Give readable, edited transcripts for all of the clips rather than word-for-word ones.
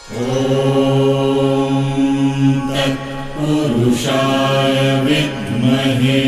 ॐ तत्पुरुषाय विद्महे।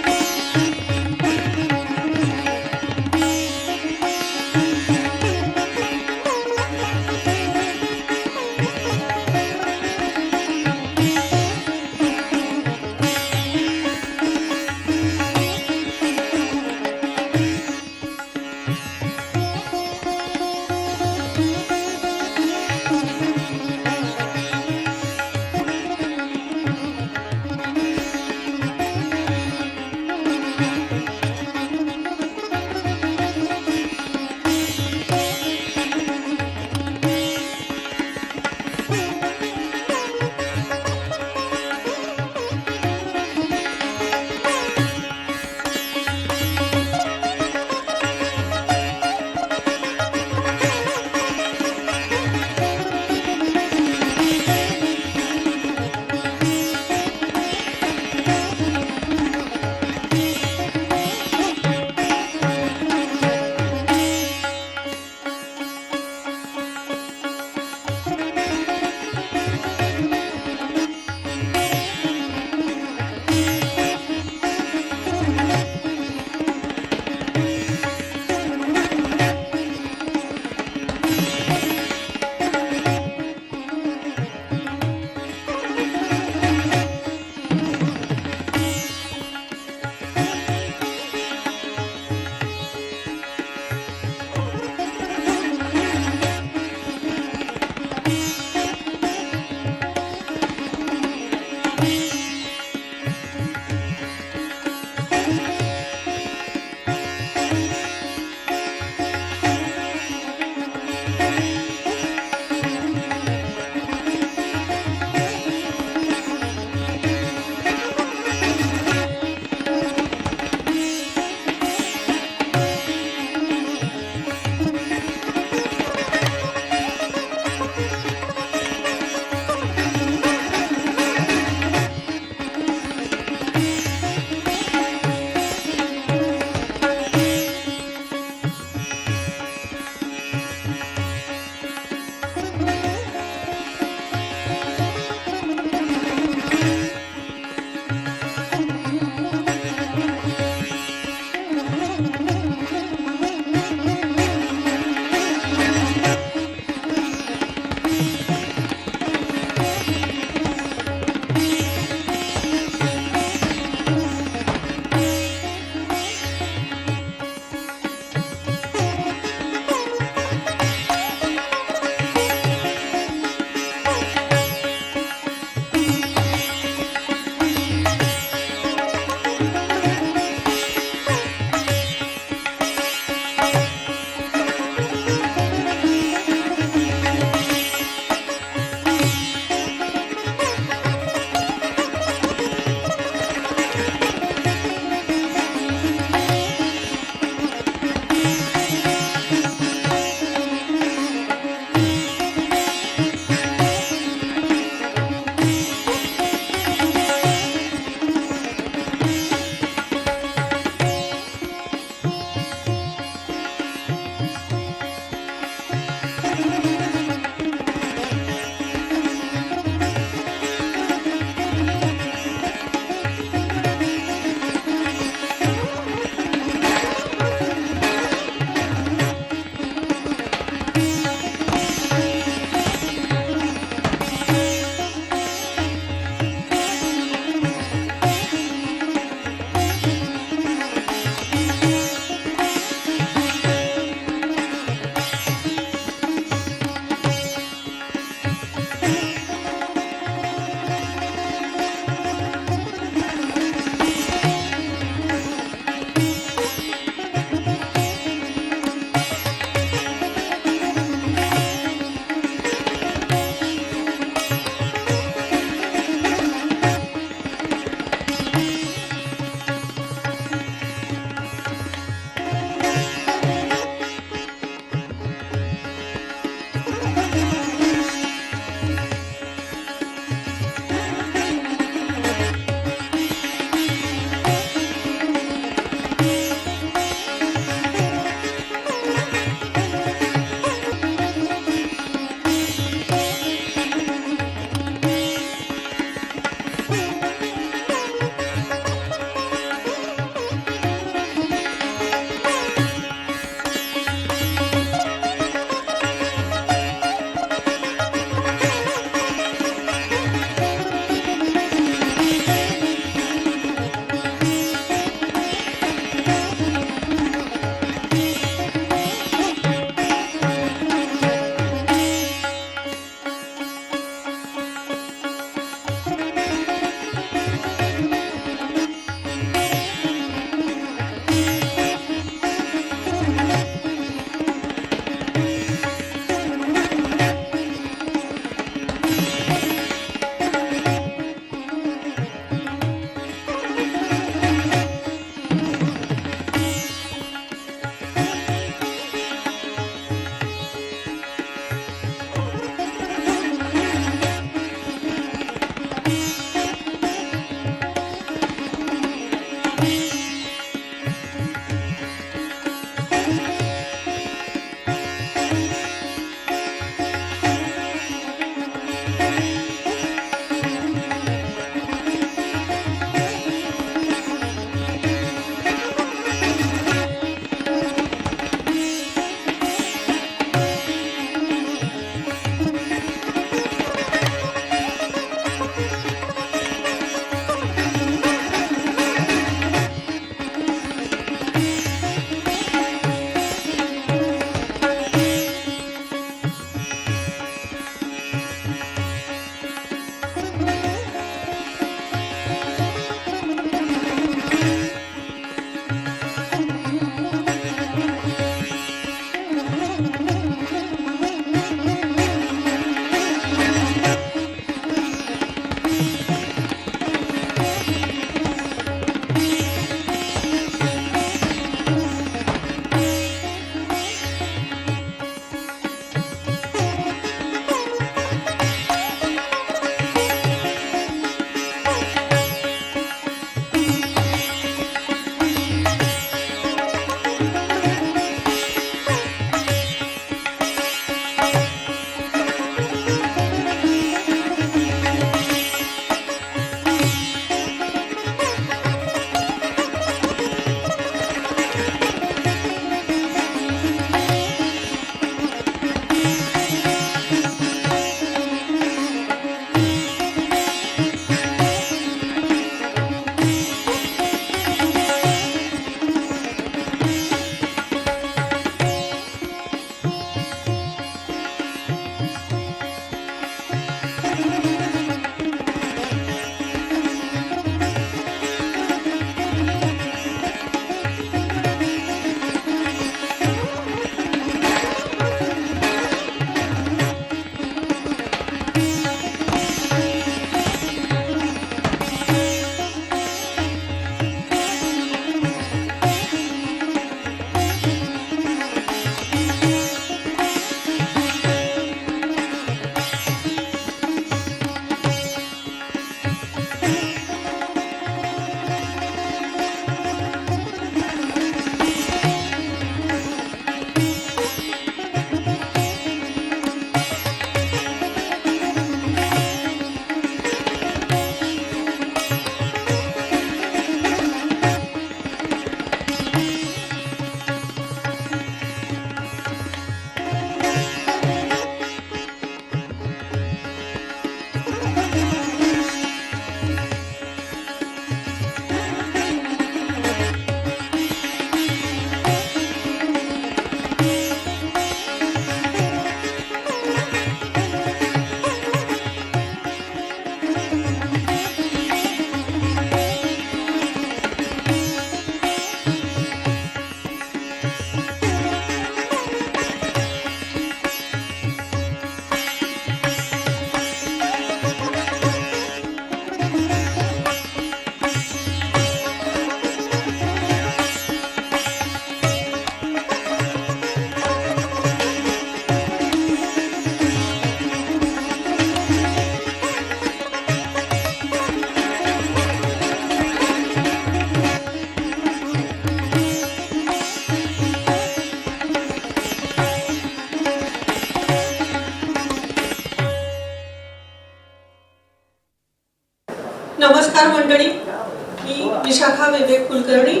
नमस्कार मंडळी, मी विशाखा विवेक कुलकर्णी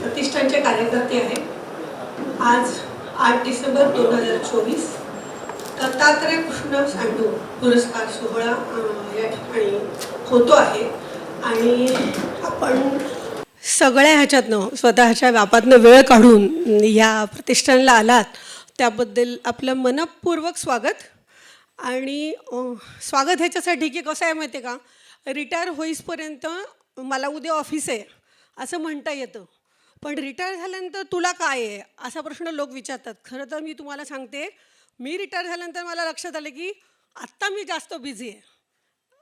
प्रतिष्ठानचे कार्यकर्ते आहे. आज 8 डिसेंबर 2024 दत्तात्रय कृष्ण सांडू पुरस्कार सोहळा या ठिकाणी होतो आहे आणि आपण सगळ्या ह्याच्यातनं स्वतःच्या व्यापातनं वेळ काढून या प्रतिष्ठानला आलात त्याबद्दल आपलं मनपूर्वक स्वागत. आणि स्वागत ह्याच्यासाठी की कसं आहे माहिती आहे का, रिटायर होईसपर्यंत मला उद्या ऑफिस आहे असं म्हणता येतं, पण रिटायर झाल्यानंतर तुला काय आहे असा प्रश्न लोक विचारतात. खरं तर मी तुम्हाला सांगते, मी रिटायर झाल्यानंतर मला लक्षात आलं की आत्ता मी जास्त बिझी आहे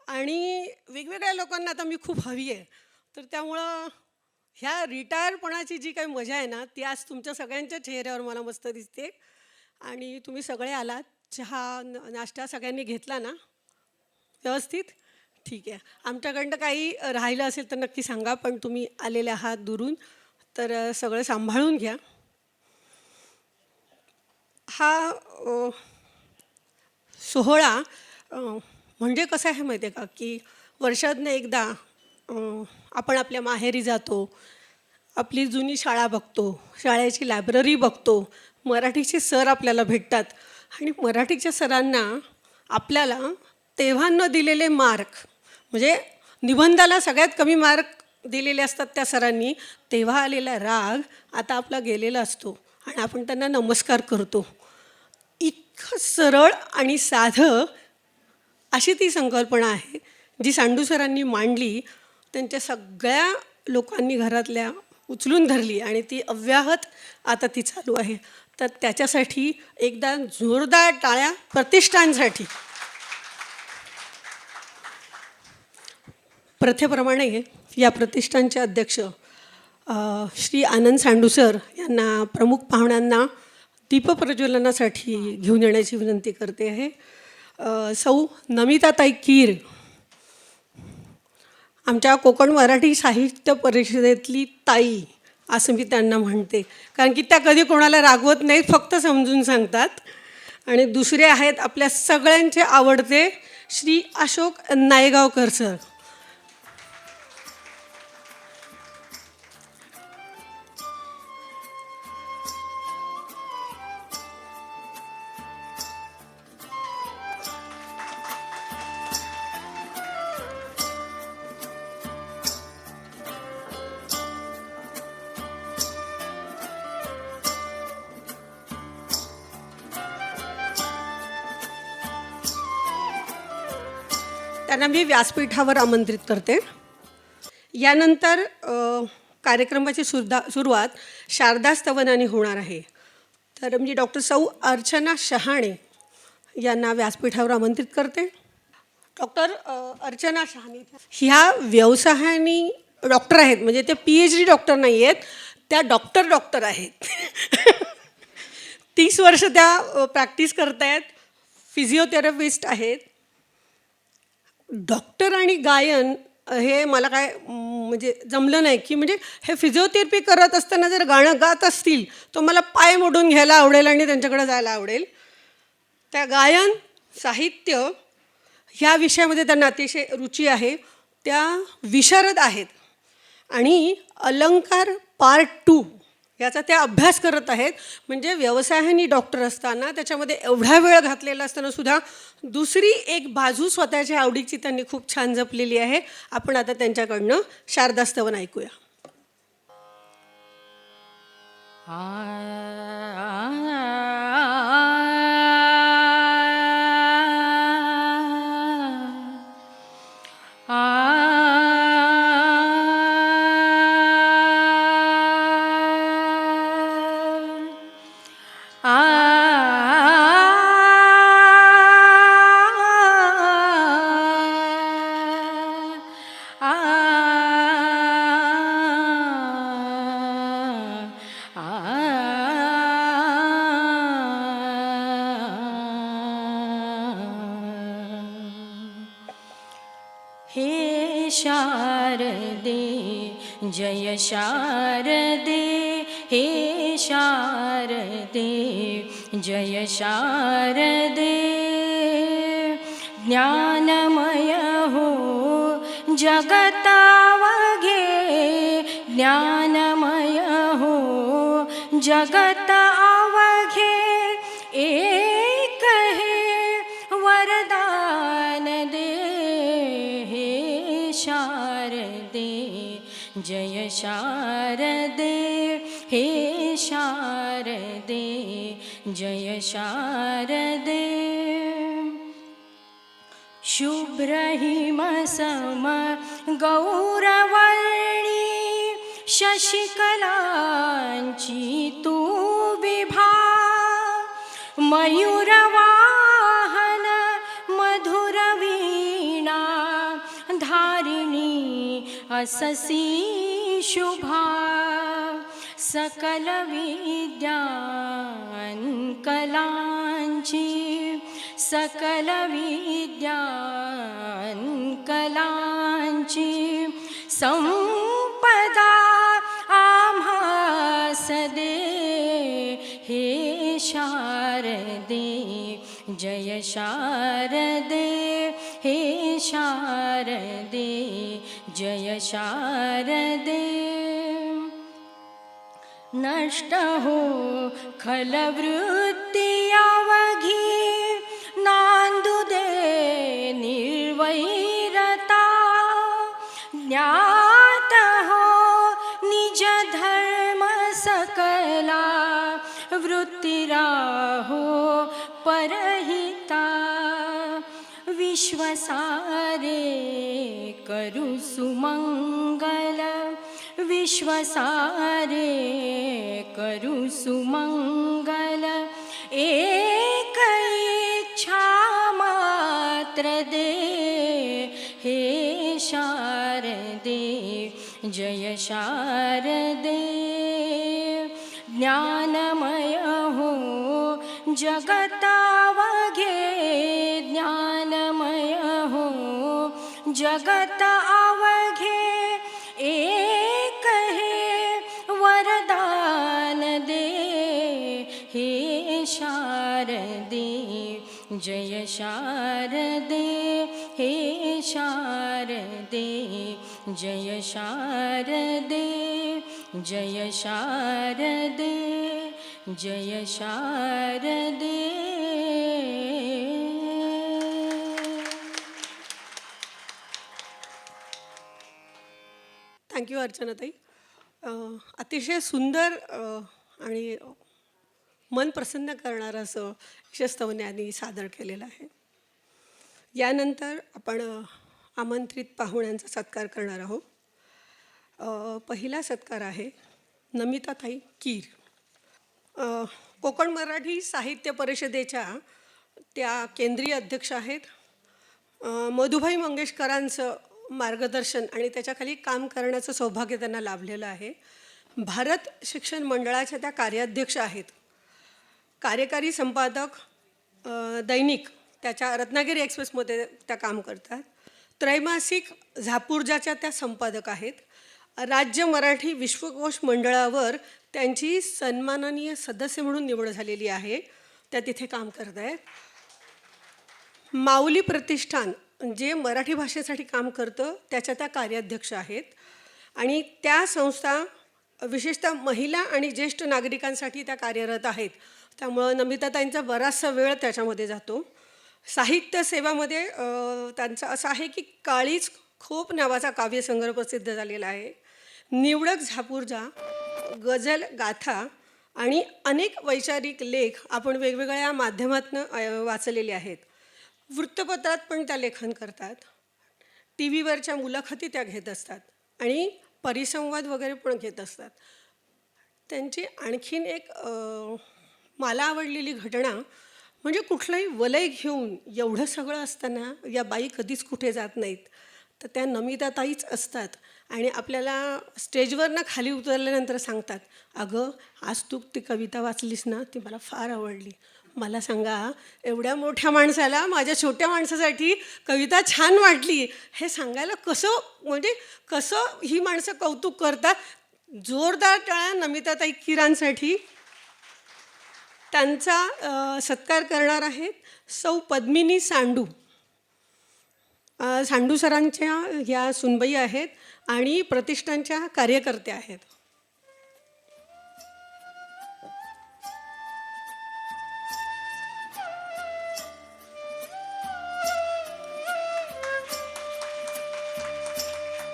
आणि वेगवेगळ्या लोकांना आता मी खूप हवी आहे. तर त्यामुळं ह्या रिटायरपणाची जी काही मजा आहे ना, ती आज तुमच्या सगळ्यांच्या चेहऱ्यावर मला मस्त दिसते. आणि तुम्ही सगळे आलात, चहा नाश्ता सगळ्यांनी घेतला ना व्यवस्थित? ठीक आहे. आमच्याकडनं काही राहिलं असेल तर नक्की सांगा, पण तुम्ही आलेले आहात दुरून तर सगळं सांभाळून घ्या. हा सोहळा म्हणजे कसं आहे माहिती आहे का, की वर्षातनं एकदा आपण आपल्या माहेरी जातो, आपली जुनी शाळा बघतो, शाळेची लायब्ररी बघतो, मराठीचे सर आपल्याला भेटतात आणि मराठीच्या सरांना आपल्याला तेव्हा न दिलेले मार्क, म्हणजे निबंधाला सगळ्यात कमी मार्क दिलेले असतात त्या सरांनी, तेव्हा आलेला राग आता आपला गेलेला असतो आणि आपण त्यांना नमस्कार करतो. इतकं सरळ आणि साधं अशी ती संकल्पना आहे जी सांडू सरांनी मांडली. त्यांच्या सगळ्या लोकांनी घरातल्या उचलून धरली आणि ती अव्याहत आता ती चालू आहे. तर त्याच्यासाठी एकदा जोरदार टाळ्या प्रतिष्ठानसाठी. प्रथेप्रमाणे या प्रतिष्ठानचे अध्यक्ष श्री आनंद सांडू सर यांना प्रमुख पाहुण्यांना दीपप्रज्वलनासाठी घेऊन येण्याची विनंती करते आहे. सौ नमिताताई कीर, आमच्या कोकण मराठी साहित्य परिषदेतली ताई असं मी त्यांना म्हणते, कारण की त्या कधी कोणाला रागवत नाहीत, फक्त समजून सांगतात. आणि दुसरे आहेत आपल्या सगळ्यांचे आवडते श्री अशोक नायगावकर सर. त्यांना मी व्यासपीठावर आमंत्रित करते. यानंतर कार्यक्रमाची सुरुवात शारदा स्तवनाने होणार आहे. तर मी डॉक्टर सौ अर्चना शहाणे यांना व्यासपीठावर आमंत्रित करते. डॉक्टर अर्चना शहाणे ह्या व्यवसायाने डॉक्टर आहेत, म्हणजे ते PhD डॉक्टर नाही आहेत, त्या डॉक्टर आहेत. 30 वर्ष त्या प्रॅक्टिस करत आहेत, फिजिओथेरपिस्ट आहेत. डॉक्टर आणि गायन हे मला काय म्हणजे जमलं नाही, की म्हणजे हे फिजिओथेरपी करत असताना जर गाणं गात असतील तर मला पाय मोडून घ्यायला आवडेल आणि त्यांच्याकडे जायला आवडेल. त्या गायन साहित्य ह्या विषयामध्ये त्यांना अतिशय रुची आहे. त्या विशारद आहेत आणि अलंकार पार्ट 2 याचा त्या अभ्यास करत आहेत. म्हणजे व्यवसायाने डॉक्टर असताना त्याच्यामध्ये एवढा वेळ घातलेला असताना सुद्धा दुसरी एक बाजू स्वतःच्या आवडीची त्यांनी खूप छान जपलेली आहे. आपण आता त्यांच्याकडनं शारदा स्तवन ऐकूया. हे शारदे जय शारदे, हे शारदे जय शारदे, ज्ञानमय हो जगत अवघे ज्ञानमय हो, जगत अवघे एक हे वरदान दे हे शारदे, जय शारदे हे शारदे, जय शारदे. शुभ्रहिमसम गौरवर्णी शशिकलांची तू विभा, मयूरवाहन मधुरवीणा धारिणी अससी शुभा. सकल विद्यान् कलांची, सकल विद्यान् कलांची संपदा आम्हास दे हे शारदे, जय शारदे हे शारदे, जय शारदे. नष्ट हो खलवृत्ती अवघी, नांदू दे निर्वैरता. ज्ञात हो निज धर्म सकला, वृत्तिराहो परहिता. विश्वसारे करू सुमंगल, विश्वसारे करू सुमंगल. एक इच्छा मात्र दे हे शारदे, जय शारदे. ज्ञानमय हो जगत अवघे, ज्ञानमय हो जगत अवघे एक हे वरदान दे हे शारदे, जय शारदे हे शारदे, जय शारदे, जय शारदे, जय शारदे. थँक्यू अर्चनाताई. अतिशय सुंदर आणि मन प्रसन्न करणारं असं यशस्तवन्यांनी सादर केलेलं आहे. यानंतर आपण आमंत्रित पाहुण्यांचा सत्कार करणार आहोत. पहिला सत्कार आहे नमिताताई कीर. कोकण मराठी साहित्य परिषदेच्या त्या केंद्रीय अध्यक्ष आहेत. मधुभाई मंगेशकरांचं मार्गदर्शन आणि त्याच्याखाली काम करण्याचं सौभाग्य त्यांना लाभलेलं आहे. भारत शिक्षण मंडळाच्या त्या कार्याध्यक्ष आहेत. कार्यकारी संपादक दैनिक त्याच्या रत्नागिरी एक्सप्रेसमध्ये त्या काम करतात. त्रैमासिक झापुर्जाच्या त्या संपादक आहेत. राज्य मराठी विश्वकोश मंडळावर त्यांची सन्माननीय सदस्य म्हणून निवड झालेली आहे. त्या तिथे काम करत आहेत. माऊली प्रतिष्ठान जे मराठी भाषेसाठी काम करतं त्याच्या त्या कार्याध्यक्ष आहेत. आणि त्या संस्था विशेषतः महिला आणि ज्येष्ठ नागरिकांसाठी त्या कार्यरत आहेत. त्यामुळं नमिताताईंचा बराचसा वेळ त्याच्यामध्ये जातो. साहित्य सेवामध्ये त्यांचं असं आहे की काळीज खोप नावाचा काव्यसंग्रह प्रसिद्ध झालेला आहे. निवडक झापुर्जा, गझल गाथा आणि अनेक वैचारिक लेख आपण वेगवेगळ्या माध्यमातून वाचलेले आहेत. वृत्तपत्रात पण त्या लेखन करतात. टी व्हीवरच्या मुलाखती त्या घेत असतात आणि परिसंवाद वगैरे पण घेत असतात. त्यांची आणखीन एक मला आवडलेली घटना म्हणजे कुठलंही वलय घेऊन एवढं सगळं असताना या बाई कधीच कुठे जात नाहीत. तर त्या नमिताताईच असतात आणि आपल्याला स्टेजवरनं खाली उतरल्यानंतर सांगतात, अगं आज तू ती कविता वाचलीस ना, ती मला फार आवडली. मला सांगा, एवढ्या मोठ्या माणसाला माझ्या छोट्या माणसासाठी कविता छान वाटली हे सांगायला कसं ही माणसं कौतुक करतात. जोरदार टाळ्या नमिताताई कीरांसाठी. त्यांचा सत्कार करणार आहेत सौ पद्मिनी सांडू. सांडू सरांच्या ह्या सुनबाई आहेत आणि प्रतिष्ठानच्या कार्यकर्त्या आहेत.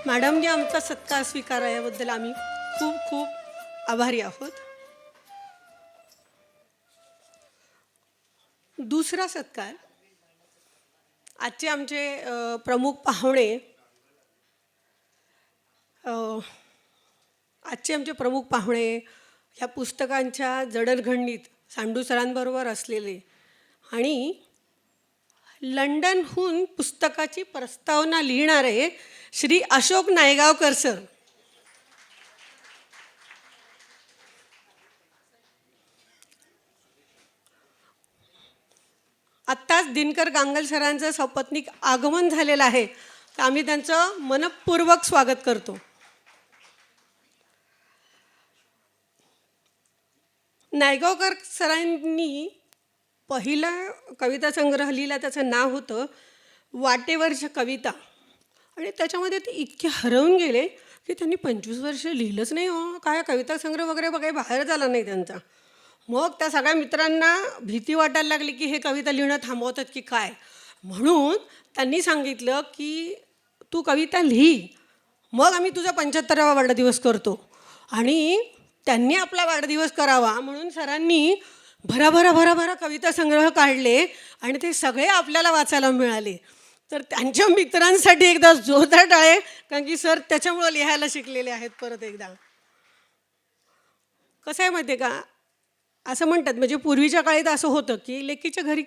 मॅडमने आमचा सत्कार स्वीकारा याबद्दल आम्ही खूप खूप आभारी आहोत. दुसरा सत्कार आजचे आमचे प्रमुख पाहुणे ह्या पुस्तकांच्या जडणघडणीत सांडू सरांबरोबर असलेले आणि लंडनहून पुस्तकाची प्रस्तावना लिहिणारे श्री अशोक नायगावकर सर. आत्ताच दिनकर गांगल सरांचं सपत्नीक आगमन झालेलं आहे, तर आम्ही त्यांचं मनपूर्वक स्वागत करतो. नायगावकर सरांनी पहिला कविता संग्रह लिहिला, त्याचं नाव होतं वाटेवरच्या कविता, आणि त्याच्यामध्ये ते इतके हरवून गेले की त्यांनी 25 वर्ष लिहिलंच नाही. काय कविता संग्रह वगैरे काही बाहेर झाला नाही त्यांचा. मग त्या सगळ्या मित्रांना भीती वाटायला लागली की हे कविता लिहिणं थांबवतात की काय, म्हणून त्यांनी सांगितलं की तू कविता लिही, मग आम्ही तुझा 75वा वाढदिवस करतो. आणि त्यांनी आपला वाढदिवस करावा म्हणून सरांनी भराभरा कविता संग्रह काढले आणि ते सगळे आपल्याला वाचायला मिळाले. तर त्यांच्या मित्रांसाठी एकदा जोरदार टाळे, कारण की सर त्याच्यामुळं लिहायला शिकलेले आहेत. परत एकदा कसं आहे माहिती आहे का, असं म्हणतात म्हणजे पूर्वीच्या काळात असं होतं की लेकीच्या घरी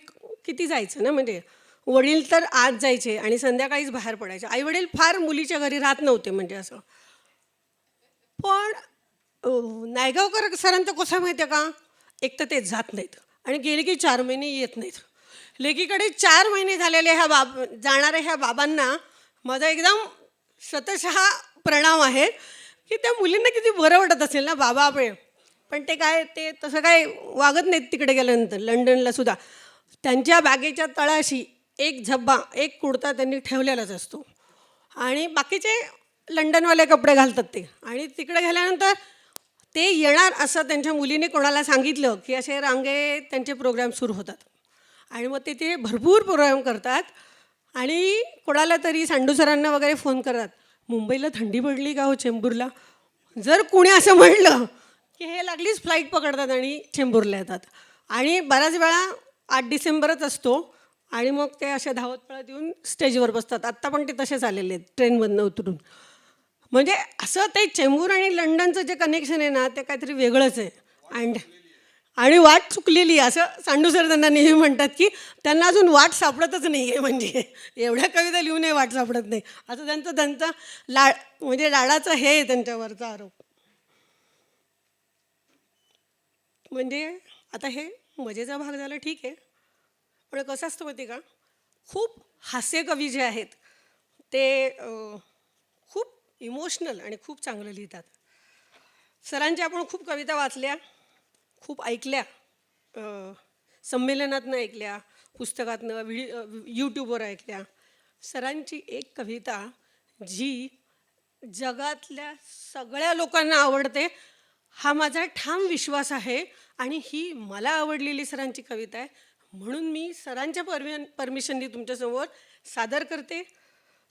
किती जायचं ना, म्हणजे वडील तर आज जायचे आणि संध्याकाळीच बाहेर पडायचे. आईवडील फार मुलीच्या घरी राहत नव्हते म्हणजे असं. पण नायगावकर सरांचं कसं माहिती आहे का, एक तर ते जात नाहीत आणि गेले की 4 महिने येत नाहीत. लेकीकडे 4 महिने झालेले जाणाऱ्या ह्या बाबांना माझा एकदम शतशः प्रणाम आहे की त्या मुलींना किती बरं वाटत असेल ना बाबा आपले. पण ते तसं काय वागत नाहीत तिकडे गेल्यानंतर. लंडनला सुद्धा त्यांच्या बॅगेच्या तळाशी एक झब्बा एक कुर्ता त्यांनी ठेवलेलाच असतो आणि बाकीचे लंडनवाले कपडे घालतात ते. आणि तिकडे गेल्यानंतर ते येणार असं त्यांच्या मुलीने कोणाला सांगितलं की असे रांगे त्यांचे प्रोग्राम सुरू होतात आणि मग ते भरपूर प्रोग्राम करतात. आणि कोणाला तरी सांडू सरांना वगैरे फोन करतात, मुंबईला थंडी पडली का हो चेंबूरला. जर कुणी असं म्हणलं की हे लागलीच फ्लाईट पकडतात आणि चेंबूरला येतात. आणि बऱ्याच वेळा 8 डिसेंबरच असतो आणि मग ते असे धावत पळत येऊन स्टेजवर बसतात. आत्ता पण ते तसेच आलेले आहेत ट्रेनमधनं उतरून. म्हणजे असं ते चेंबूर आणि लंडनचं जे कनेक्शन आहे ना, ते काहीतरी वेगळंच आहे. आणि वाट चुकलेली असं सांडू सर त्यांना नेहमी म्हणतात की त्यांना अजून वाट सापडतच नाही आहे. म्हणजे एवढ्या कविता लिहूनही वाट सापडत नाही असं त्यांचा म्हणजे लाडाचं हे आहे त्यांच्यावरचा आरोप. म्हणजे आता हे मजेचा भाग झाला ठीक आहे, पण कसं असतं माहिती का, खूप हास्य कवी जे आहेत ते खूप इमोशनल आणि खूप चांगलं लिहितात. सरांच्या आपण खूप कविता वाचल्या, खूप ऐकल्या, संमेलनातनं ऐकल्या, पुस्तकातनं, यूट्यूबवर ऐकल्या. सरांची एक कविता जी जगातल्या सगळ्या लोकांना आवडते हा माझा ठाम विश्वास आहे आणि ही मला आवडलेली सरांची कविता आहे, म्हणून मी सरांच्या परमिशननी तुमच्यासमोर सादर करते.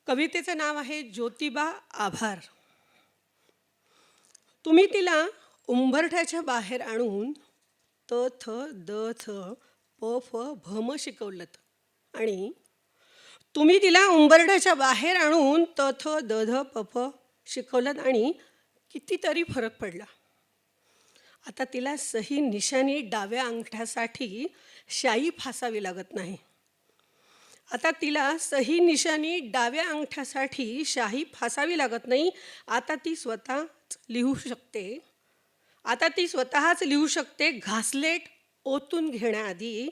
कवितेचं नाव आहे ज्योतिबा आभार. तुम्ही तिला उंबरठ्याच्या बाहेर आणून त थ द थ प फ भम शिकवलंत आणि तुम्ही तिला उंबरठ्याच्या बाहेर आणून त थ द ध प फ शिकवलंत आणि कितीतरी फरक पडला. आता तिला सही निशाणी डाव्या अंगठ्यासाठी शाई फासावी लागत नाही. आता तिला सही निशाणी डाव्या अंगठ्यासाठी शाही फासावी लागत नाही. आता ती स्वतःच लिहू शकते. आता ती स्वतःच लिहू शकते. घासलेट ओतून घेण्याआधी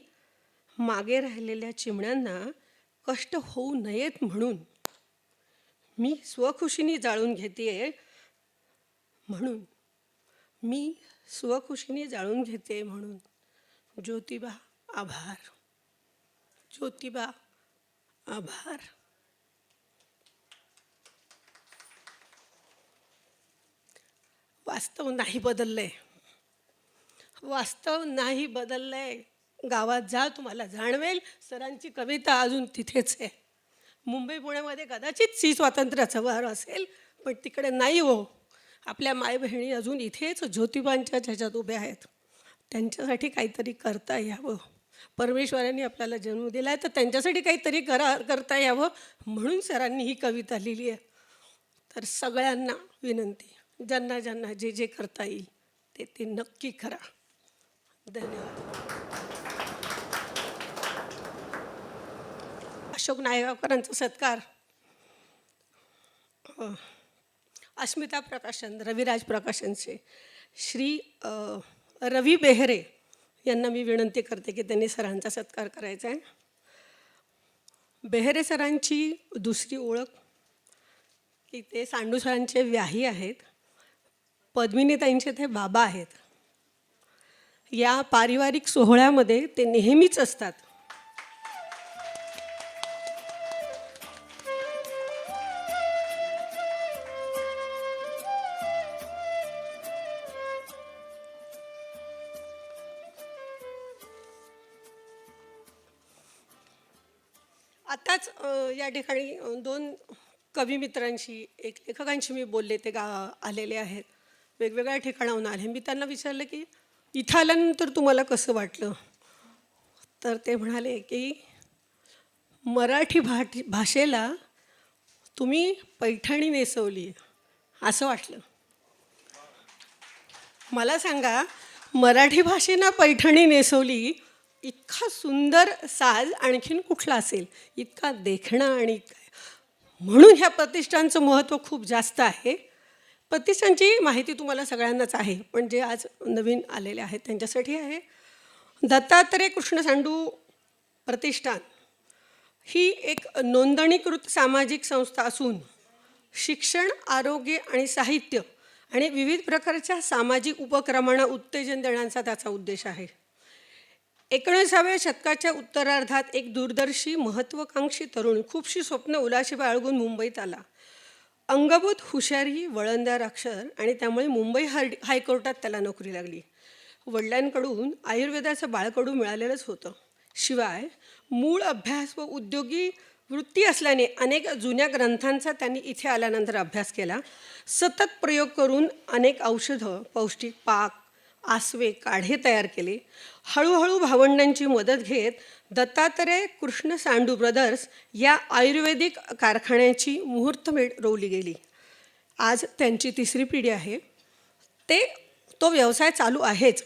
मागे राहिलेल्या चिमण्यांना कष्ट होऊ नयेत म्हणून मी स्वखुशीने जाळून घेते. म्हणून मी स्वखुशीने जाळून घेते म्हणून ज्योतिबा आभार. ज्योतिबा आभार. वास्तव नाही बदललंय, वास्तव नाही बदललंय. गावात जा, तुम्हाला जाणवेल सरांची कविता अजून तिथेच आहे. मुंबई पुण्यामध्ये कदाचित स्वातंत्र्याचा वार असेल, पण तिकडे नाही हो. आपल्या मायबहिणी अजून इथेच ज्योतिबांच्या ह्याच्यात उभ्या आहेत. त्यांच्यासाठी काहीतरी करता यावं. परमेश्वरांनी आपल्याला जन्म दिला आहे, तर त्यांच्यासाठी काहीतरी करता यावं म्हणून सरांनी ही कविता लिहिली आहे. तर सगळ्यांना विनंती, ज्यांना ज्यांना जे जे करता येईल ते ते नक्की करा. धन्यवाद. अशोक नायगावकरांचा सत्कार अस्मिता प्रकाशन, रविराज प्रकाशनचे श्री रवी बेहरे यांना मी विनंती करते की त्यांनी सरांचा सत्कार करायचा आहे. बेहरे सरांची दुसरी ओळख की ते सांडू सरांचे व्याही आहेत. पद्मिनीताईंचे ते बाबा आहेत. या पारिवारिक सोहळ्यामध्ये ते नेहमीच असतात. आताच या ठिकाणी दोन कविमित्रांशी, एक लेखकांशी मी बोलले. ते आलेले आहेत, वेगवेगळ्या ठिकाणाहून आले. मी त्यांना विचारलं की इथं आल्यानंतर तुम्हाला कसं वाटलं. तर ते म्हणाले की मराठी भाषेला तुम्ही पैठणी नेसवली असं वाटलं. मला सांगा, मराठी भाषेनं पैठणी नेसवली, इतका सुंदर साज आणखीन कुठला असेल, इतका देखणा. आणि म्हणून ह्या प्रतिष्ठानचं महत्त्व खूप जास्त आहे. प्रतिष्ठानची माहिती तुम्हाला सगळ्यांनाच आहे, पण जे आज नवीन आलेले आहेत त्यांच्यासाठी आहे. दत्तात्रय कृष्ण सांडू प्रतिष्ठान ही एक नोंदणीकृत सामाजिक संस्था असून शिक्षण, आरोग्य आणि साहित्य आणि विविध प्रकारच्या सामाजिक उपक्रमांना उत्तेजन देण्याचा त्याचा उद्देश आहे. 19व्या शतकाच्या उत्तरार्धात एक दूरदर्शी महत्त्वाकांक्षी तरुण खूपशी स्वप्न उलाशी बाळगून मुंबईत आला. अंगभूत हुशारी, वळणदार अक्षर आणि त्यामुळे मुंबई हायकोर्टात त्याला नोकरी लागली. वडिलांकडून आयुर्वेदाचं बाळकडू मिळालेलंच होतं. शिवाय मूळ अभ्यास व उद्योगी वृत्ती असल्याने अनेक जुन्या ग्रंथांचा त्यांनी इथे आल्यानंतर अभ्यास केला. सतत प्रयोग करून अनेक औषधं, पौष्टिक पाक, आसवे, काढे तयार केले. हळूहळू भावंडांची मदत घेत दत्तात्रय कृष्ण सांडू ब्रदर्स या आयुर्वेदिक कारखान्याची मुहूर्तमेढ रोवली गेली. आज त्यांची तिसरी पिढी आहे. तो व्यवसाय चालू आहेच,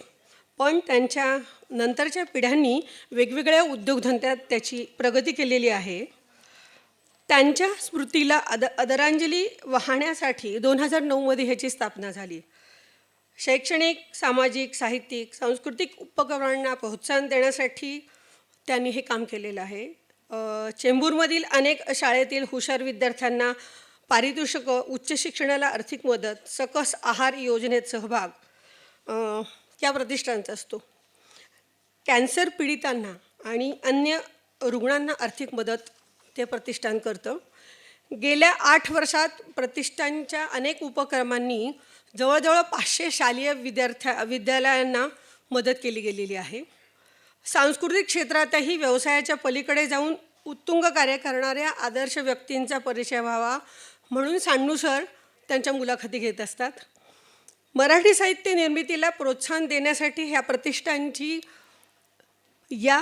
पण त्यांच्या नंतरच्या पिढ्यांनी वेगवेगळ्या उद्योगधंद्यात त्याची प्रगती केलेली आहे. त्यांच्या स्मृतीला आदरांजली वाहण्यासाठी 2009मध्ये ह्याची स्थापना झाली. शैक्षणिक, सामाजिक, साहित्यिक, सांस्कृतिक उपक्रमांना प्रोत्साहन देण्यासाठी त्यांनी हे काम केलेलं आहे. चेंबूरमधील अनेक शाळेतील हुशार विद्यार्थ्यांना पारितोषिकं, उच्च शिक्षणाला आर्थिक मदत, सकस आहार योजनेत सहभाग या प्रतिष्ठानचा असतो. कॅन्सर पीडितांना आणि अन्य रुग्णांना आर्थिक मदत ते प्रतिष्ठान करतं. गेल्या 8 वर्षात प्रतिष्ठानच्या अनेक उपक्रमांनी जवळजवळ 500 शालेय विद्यालयांना मदत केली गेलेली आहे. सांस्कृतिक क्षेत्रातही व्यवसायाच्या पलीकडे जाऊन उत्तुंग कार्य करणाऱ्या आदर्श व्यक्तींचा परिचय व्हावा म्हणून सांडू सर त्यांच्या मुलाखती घेत असतात. मराठी साहित्य निर्मितीला प्रोत्साहन देण्यासाठी ह्या प्रतिष्ठानची या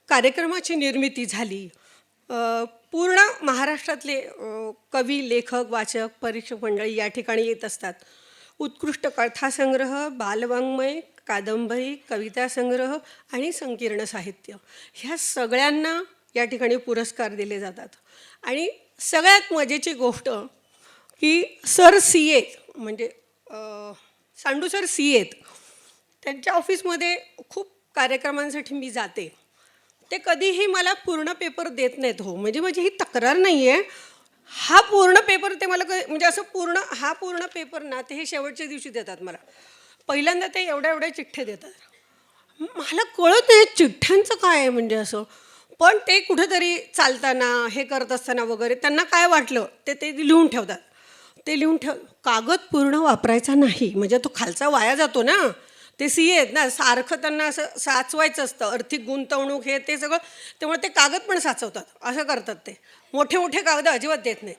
कार्यक्रमाची निर्मिती झाली. पूर्ण महाराष्ट्रातले कवी, लेखक, वाचक, परीक्षक मंडळी या ठिकाणी येत असतात. उत्कृष्ट कथासंग्रह, बालवाङ्मय, कादंबरी, कविता संग्रह आणि संकीर्ण साहित्य ह्या सगळ्यांना या ठिकाणी पुरस्कार दिले जातात. आणि सगळ्यात मजेची गोष्ट की सर CA म्हणजे सांडू सर CA त्यांच्या ऑफिसमध्ये खूप कार्यक्रमांसाठी मी जाते. ते कधीही मला पूर्ण पेपर देत नाहीत हो. म्हणजे माझी ही तक्रार नाही आहे. हा पूर्ण पेपर ते मला म्हणजे असं पूर्ण पेपर ना ते हे शेवटच्या दिवशी देतात मला. पहिल्यांदा ते एवढ्या चिठ्ठ्या देतात. मला कळत नाही चिठ्ठ्यांचं काय आहे म्हणजे असं. पण ते कुठेतरी चालताना हे करत असताना वगैरे त्यांना काय वाटलं ते लिहून ठेवतात. ते लिहून ठेव. कागद पूर्ण वापरायचा नाही, म्हणजे तो खालचा वाया जातो ना. ते CA आहेत ना, सारखं त्यांना असं साचवायचं असतं, आर्थिक गुंतवणूक हे ते सगळं. त्यामुळे ते कागद पण साचवतात, असं करतात ते. मोठे मोठे कागद अजिबात देत नाहीत.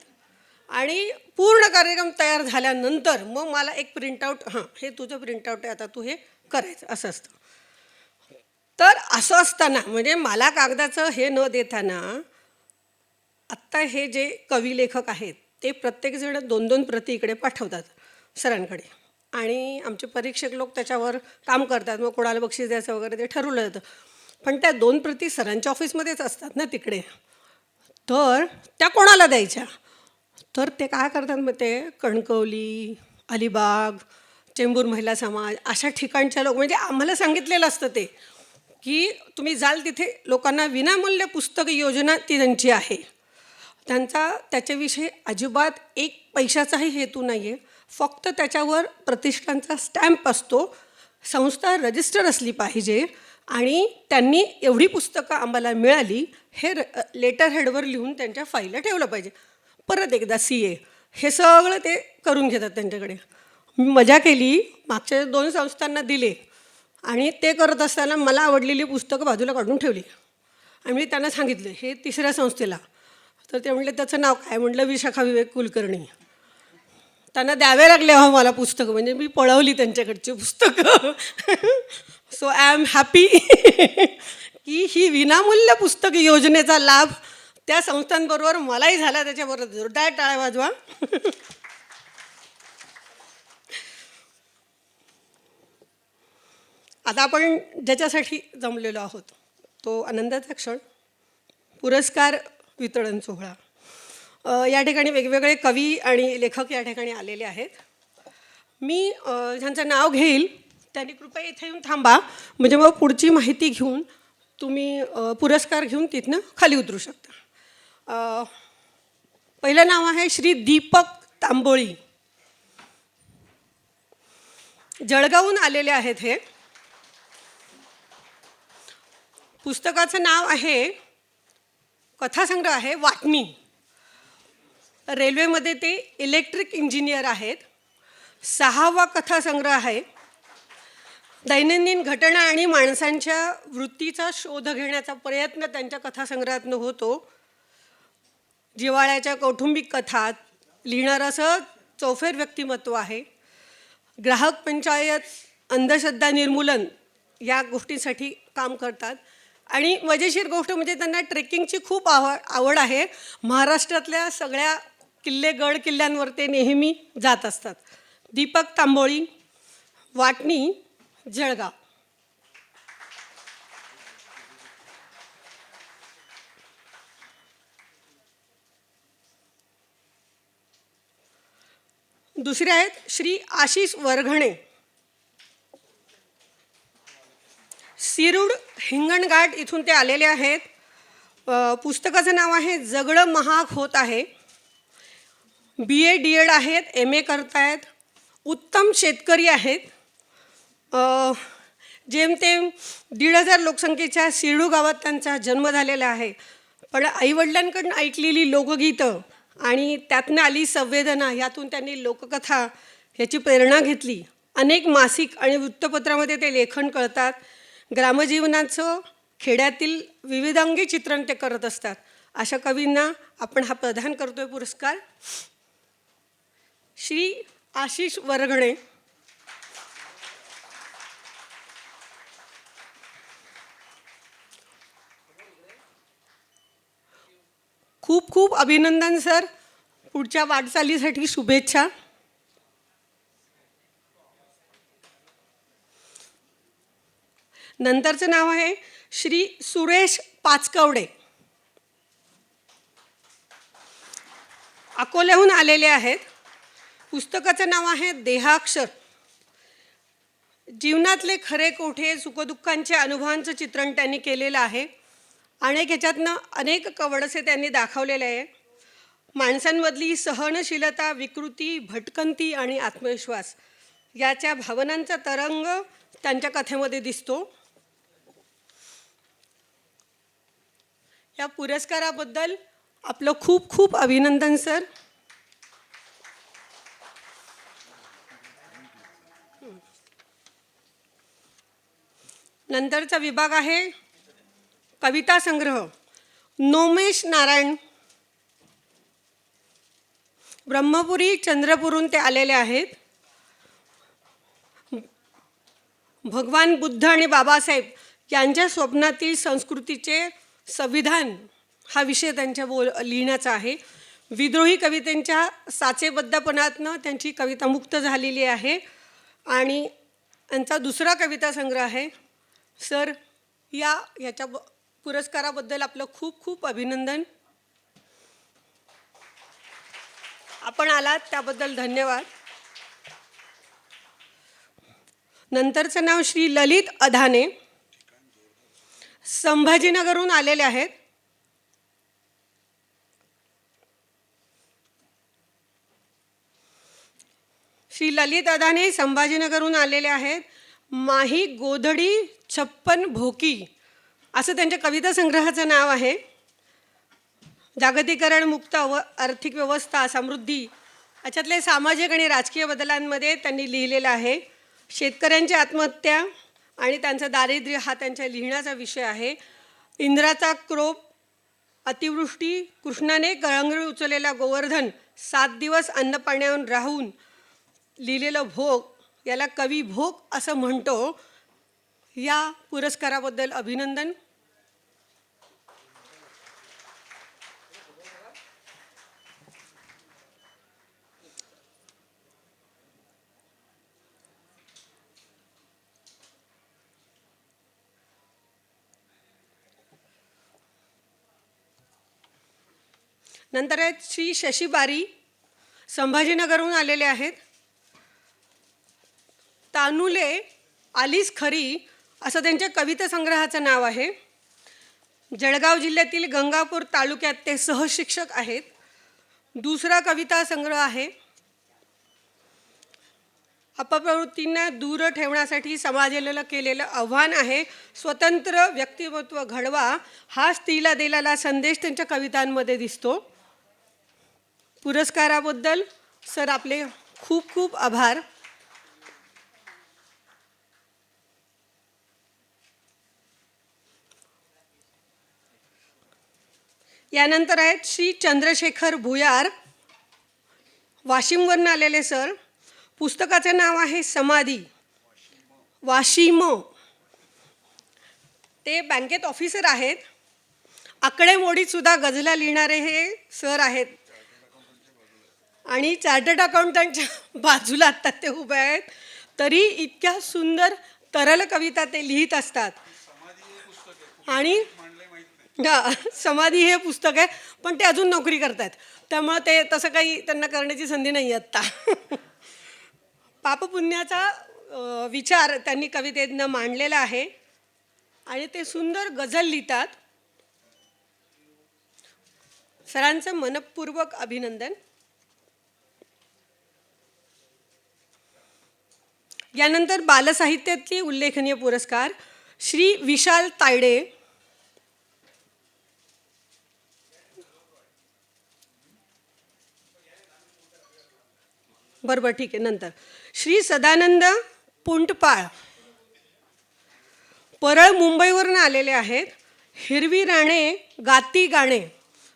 आणि पूर्ण कार्यक्रम तयार झाल्यानंतर मग मला एक प्रिंटआउट, हां हे तुझं प्रिंटआउट आहे, आता तू हे करायचं, असं असतं. तर असं असताना म्हणजे मला कागदाचं हे न देताना आत्ता हे जे कवी लेखक आहेत ते प्रत्येकजण 2-2 प्रती इकडे पाठवतात सरांकडे. आणि आमचे परीक्षक लोक त्याच्यावर काम करतात. मग कोणाला बक्षीस द्यायचं वगैरे ते ठरवलं जातं. पण त्या 2 प्रती सरांच्या ऑफिसमध्येच असतात ना तिकडे. तर त्या कोणाला द्यायच्या? तर ते काय करतात मग ते कणकवली, अलिबाग, चेंबूर महिला समाज अशा ठिकाणच्या लोक, म्हणजे आम्हाला सांगितलेलं असतं ते की तुम्ही जाल तिथे लोकांना विनामूल्य पुस्तक योजना ती त्यांची आहे. त्याच्याविषयी अजिबात एक पैशाचाही हेतू नाही आहे. फक्त त्याच्यावर प्रतिष्ठानचा स्टॅम्प असतो. संस्था रजिस्टर असली पाहिजे आणि त्यांनी एवढी पुस्तकं आम्हाला मिळाली हे लेटर हेडवर लिहून त्यांच्या फाईलला ठेवलं पाहिजे. परत एकदा CA हे सगळं ते करून घेतात त्यांच्याकडे. मी मजा केली, मागच्या 2 संस्थांना दिले आणि ते करत असताना मला आवडलेली पुस्तकं बाजूला काढून ठेवली. आणि मी त्यांना सांगितलं हे 3ऱ्या संस्थेला. तर ते म्हणले त्याचं नाव काय? म्हटलं विशाखा विवेक कुलकर्णी. त्यांना द्यावे लागले हो मला पुस्तकं, म्हणजे मी पळवली त्यांच्याकडची पुस्तकं. सो आय एम हॅपी की ही विनामूल्य पुस्तक योजनेचा लाभ त्या संस्थांबरोबर मलाही झाला. त्याच्याबरोबर जोरदार टाळ्या वाजवा. आता आपण ज्याच्यासाठी जमलेलो आहोत तो आनंदाचा क्षण, पुरस्कार वितरण सोहळा. या ठिकाणी वेगवेगळे कवी आणि लेखक या ठिकाणी आलेले आहेत. मी ज्यांचं नाव घेईल त्यांनी कृपया इथे येऊन थांबा, म्हणजे मग पुढची माहिती घेऊन तुम्ही पुरस्कार घेऊन तिथनं खाली उतरू शकता. पहिलं नाव आहे श्री दीपक तांबोळी. जळगावहून आलेले आहेत हे. पुस्तकाचं नाव आहे, कथासंग्रह आहे वाटणी. रेल्वेमध्ये ते इलेक्ट्रिक इंजिनियर आहेत. 6वा कथासंग्रह आहे. दैनंदिन घटना आणि माणसांच्या वृत्तीचा शोध घेण्याचा प्रयत्न त्यांच्या कथासंग्रहातून होतो. जिव्हाळ्याच्या कौटुंबिक कथा लिहिणारं असं चौफेर व्यक्तिमत्व आहे. ग्राहक पंचायत, अंधश्रद्धा निर्मूलन या गोष्टींसाठी काम करतात. आणि मजेशीर गोष्ट म्हणजे त्यांना ट्रेकिंगची खूप आवड आहे. महाराष्ट्रातल्या सगळ्या किल्ले गड किल्ल्यांवर ते नेहमी जात असतात. दीपक तांबोळी, वाटणी, जळगाव. दुसरे आहेत श्री आशिष वरघणे. शिरूड हिंगणघाट इथून ते आलेले आहेत. पुस्तकाचं नाव आहे जगणं महाग होत आहे. BA DED आहेत, MA करतायत. उत्तम शेतकरी आहेत. जेमतेम 1,500 लोकसंख्येच्या शिरूड गावात त्यांचा जन्म झालेला आहे. पण आईवडिलांकडून ऐकलेली लोकगीतं आणि त्यातनं आली संवेदना, यातून त्यांनी लोककथा ह्याची प्रेरणा घेतली. अनेक मासिक आणि वृत्तपत्रामध्ये ते लेखन करतात. ग्रामजीवनाचं खेड्यातील विविधांगी चित्रण ते करत असतात. अशा कवींना आपण हा प्रदान करतोय पुरस्कार. श्री आशिष वरघणे. खूप खूप अभिनंदन सर. पुढच्या वाटचालीसाठी शुभेच्छा. नंतरचं नाव आहे श्री सुरेश पाचकवडे. अकोल्याहून आलेले आहेत. पुस्तकाचं नाव आहे देहाक्षर. जीवनातले खरे कोठे सुखदुःखांच्या अनुभवांचं चित्रण त्यांनी केलेलं आहे. ह्याच्यातनं अनेक कवडसे त्यांनी दाखवलेले आहे. माणसांमधली सहनशीलता, विकृती, भटकंती आणि आत्मविश्वास याच्या भावनांचा तरंग त्यांच्या कथेमध्ये दिसतो. या पुरस्काराबद्दल आपलं खूप खूप अभिनंदन सर. नंतरचा विभाग आहे कविता संग्रह. नोमेश नारायण ब्रह्मपुरी चंद्रपूरहून ते आलेले आहेत. भगवान बुद्ध आणि बाबासाहेब यांच्या स्वप्नातील संस्कृतीचे संविधान हा विषय त्यांच्या लिहिण्याचा आहे. विद्रोही कवितेंच्या साचेबद्धपणातनं त्यांची कविता मुक्त झालेली आहे आणि त्यांचा दुसरा कविता संग्रह आहे. सर, याच्या पुरस्काराबद्दल आपलं खूप खूप अभिनंदन. आपण आलात त्याबद्दल धन्यवाद. नंतरचं नाव श्री ललित अधाने, संभाजीनगरहून आलेले आहेत. श्री ललित अधाने संभाजीनगरहून आलेले आहेत. माही गोधडी 56 भोकी असं त्यांच्या कविता संग्रहाचं नाव आहे. जागतिकीकरण, मुक्त आर्थिक व्यवस्था, समृद्धी याच्यातले सामाजिक आणि राजकीय बदलांमध्ये त्यांनी लिहिलेलं आहे. शेतकऱ्यांची आत्महत्या आणि त्यांचं दारिद्र्य हा त्यांच्या लिहिण्याचा विषय आहे. इंद्राचा क्रोध, अतिवृष्टी, कृष्णाने कळंगळी उचललेला गोवर्धन, 7 दिवस अन्नपाण्यावर राहून लिहिलेलं भोग, याला कवी भोग असं म्हणतो. या पुरस्काराबद्दल अभिनंदन. नंतर आहेत श्री शशी बारी, संभाजीनगरहून आलेले आहेत. तानुले आलीस खरी असं त्यांच्या कविता संग्रहाचं नाव आहे. जळगाव जिल्ह्यातील गंगापूर तालुक्यात ते सहशिक्षक आहेत. दुसरा कविता संग्रह आहे. अपप्रवृत्तींना दूर ठेवण्यासाठी समाजाला केलेलं आव्हान आहे. स्वतंत्र व्यक्तिमत्व घडवा हा स्त्रीला दिलेला संदेश त्यांच्या कवितांमध्ये दिसतो. पुरस्काराबद्दल सर आपले खूप खूप आभार. यानंतर आहेत श्री चंद्रशेखर भुयार, वाशिमवरून आलेले सर. पुस्तकाचं नाव आहे समाधी, वाशिम. ते बँकेत ऑफिसर आहेत. आकडेमोडीतसुद्धा गझला लिहिणारे हे सर आहेत आणि चार्टर्ड अकाउंटंटच्या बाजूला आत्ता ते उभे आहेत. तरी इतक्या सुंदर तरल कविता ते लिहित असतात. आणि समाधी हे पुस्तक आहे, पण ते अजून नोकरी करतात, त्यामुळे ते तसं काही त्यांना करण्याची संधी नाही आत्ता. पापपुण्याचा विचार त्यांनी कवितेतनं मांडलेला आहे आणि ते सुंदर गझल लिहितात. सरांचं मनपूर्वक अभिनंदन. यानंतर बालसाहित्यातली उल्लेखनीय पुरस्कार श्री विशाल तायडे, बरोबर ठीक आहे. नंतर श्री सदानंद पुंटपाळ, परळ मुंबईवरून आलेले आहेत. हिरवी राणे गाती गाणे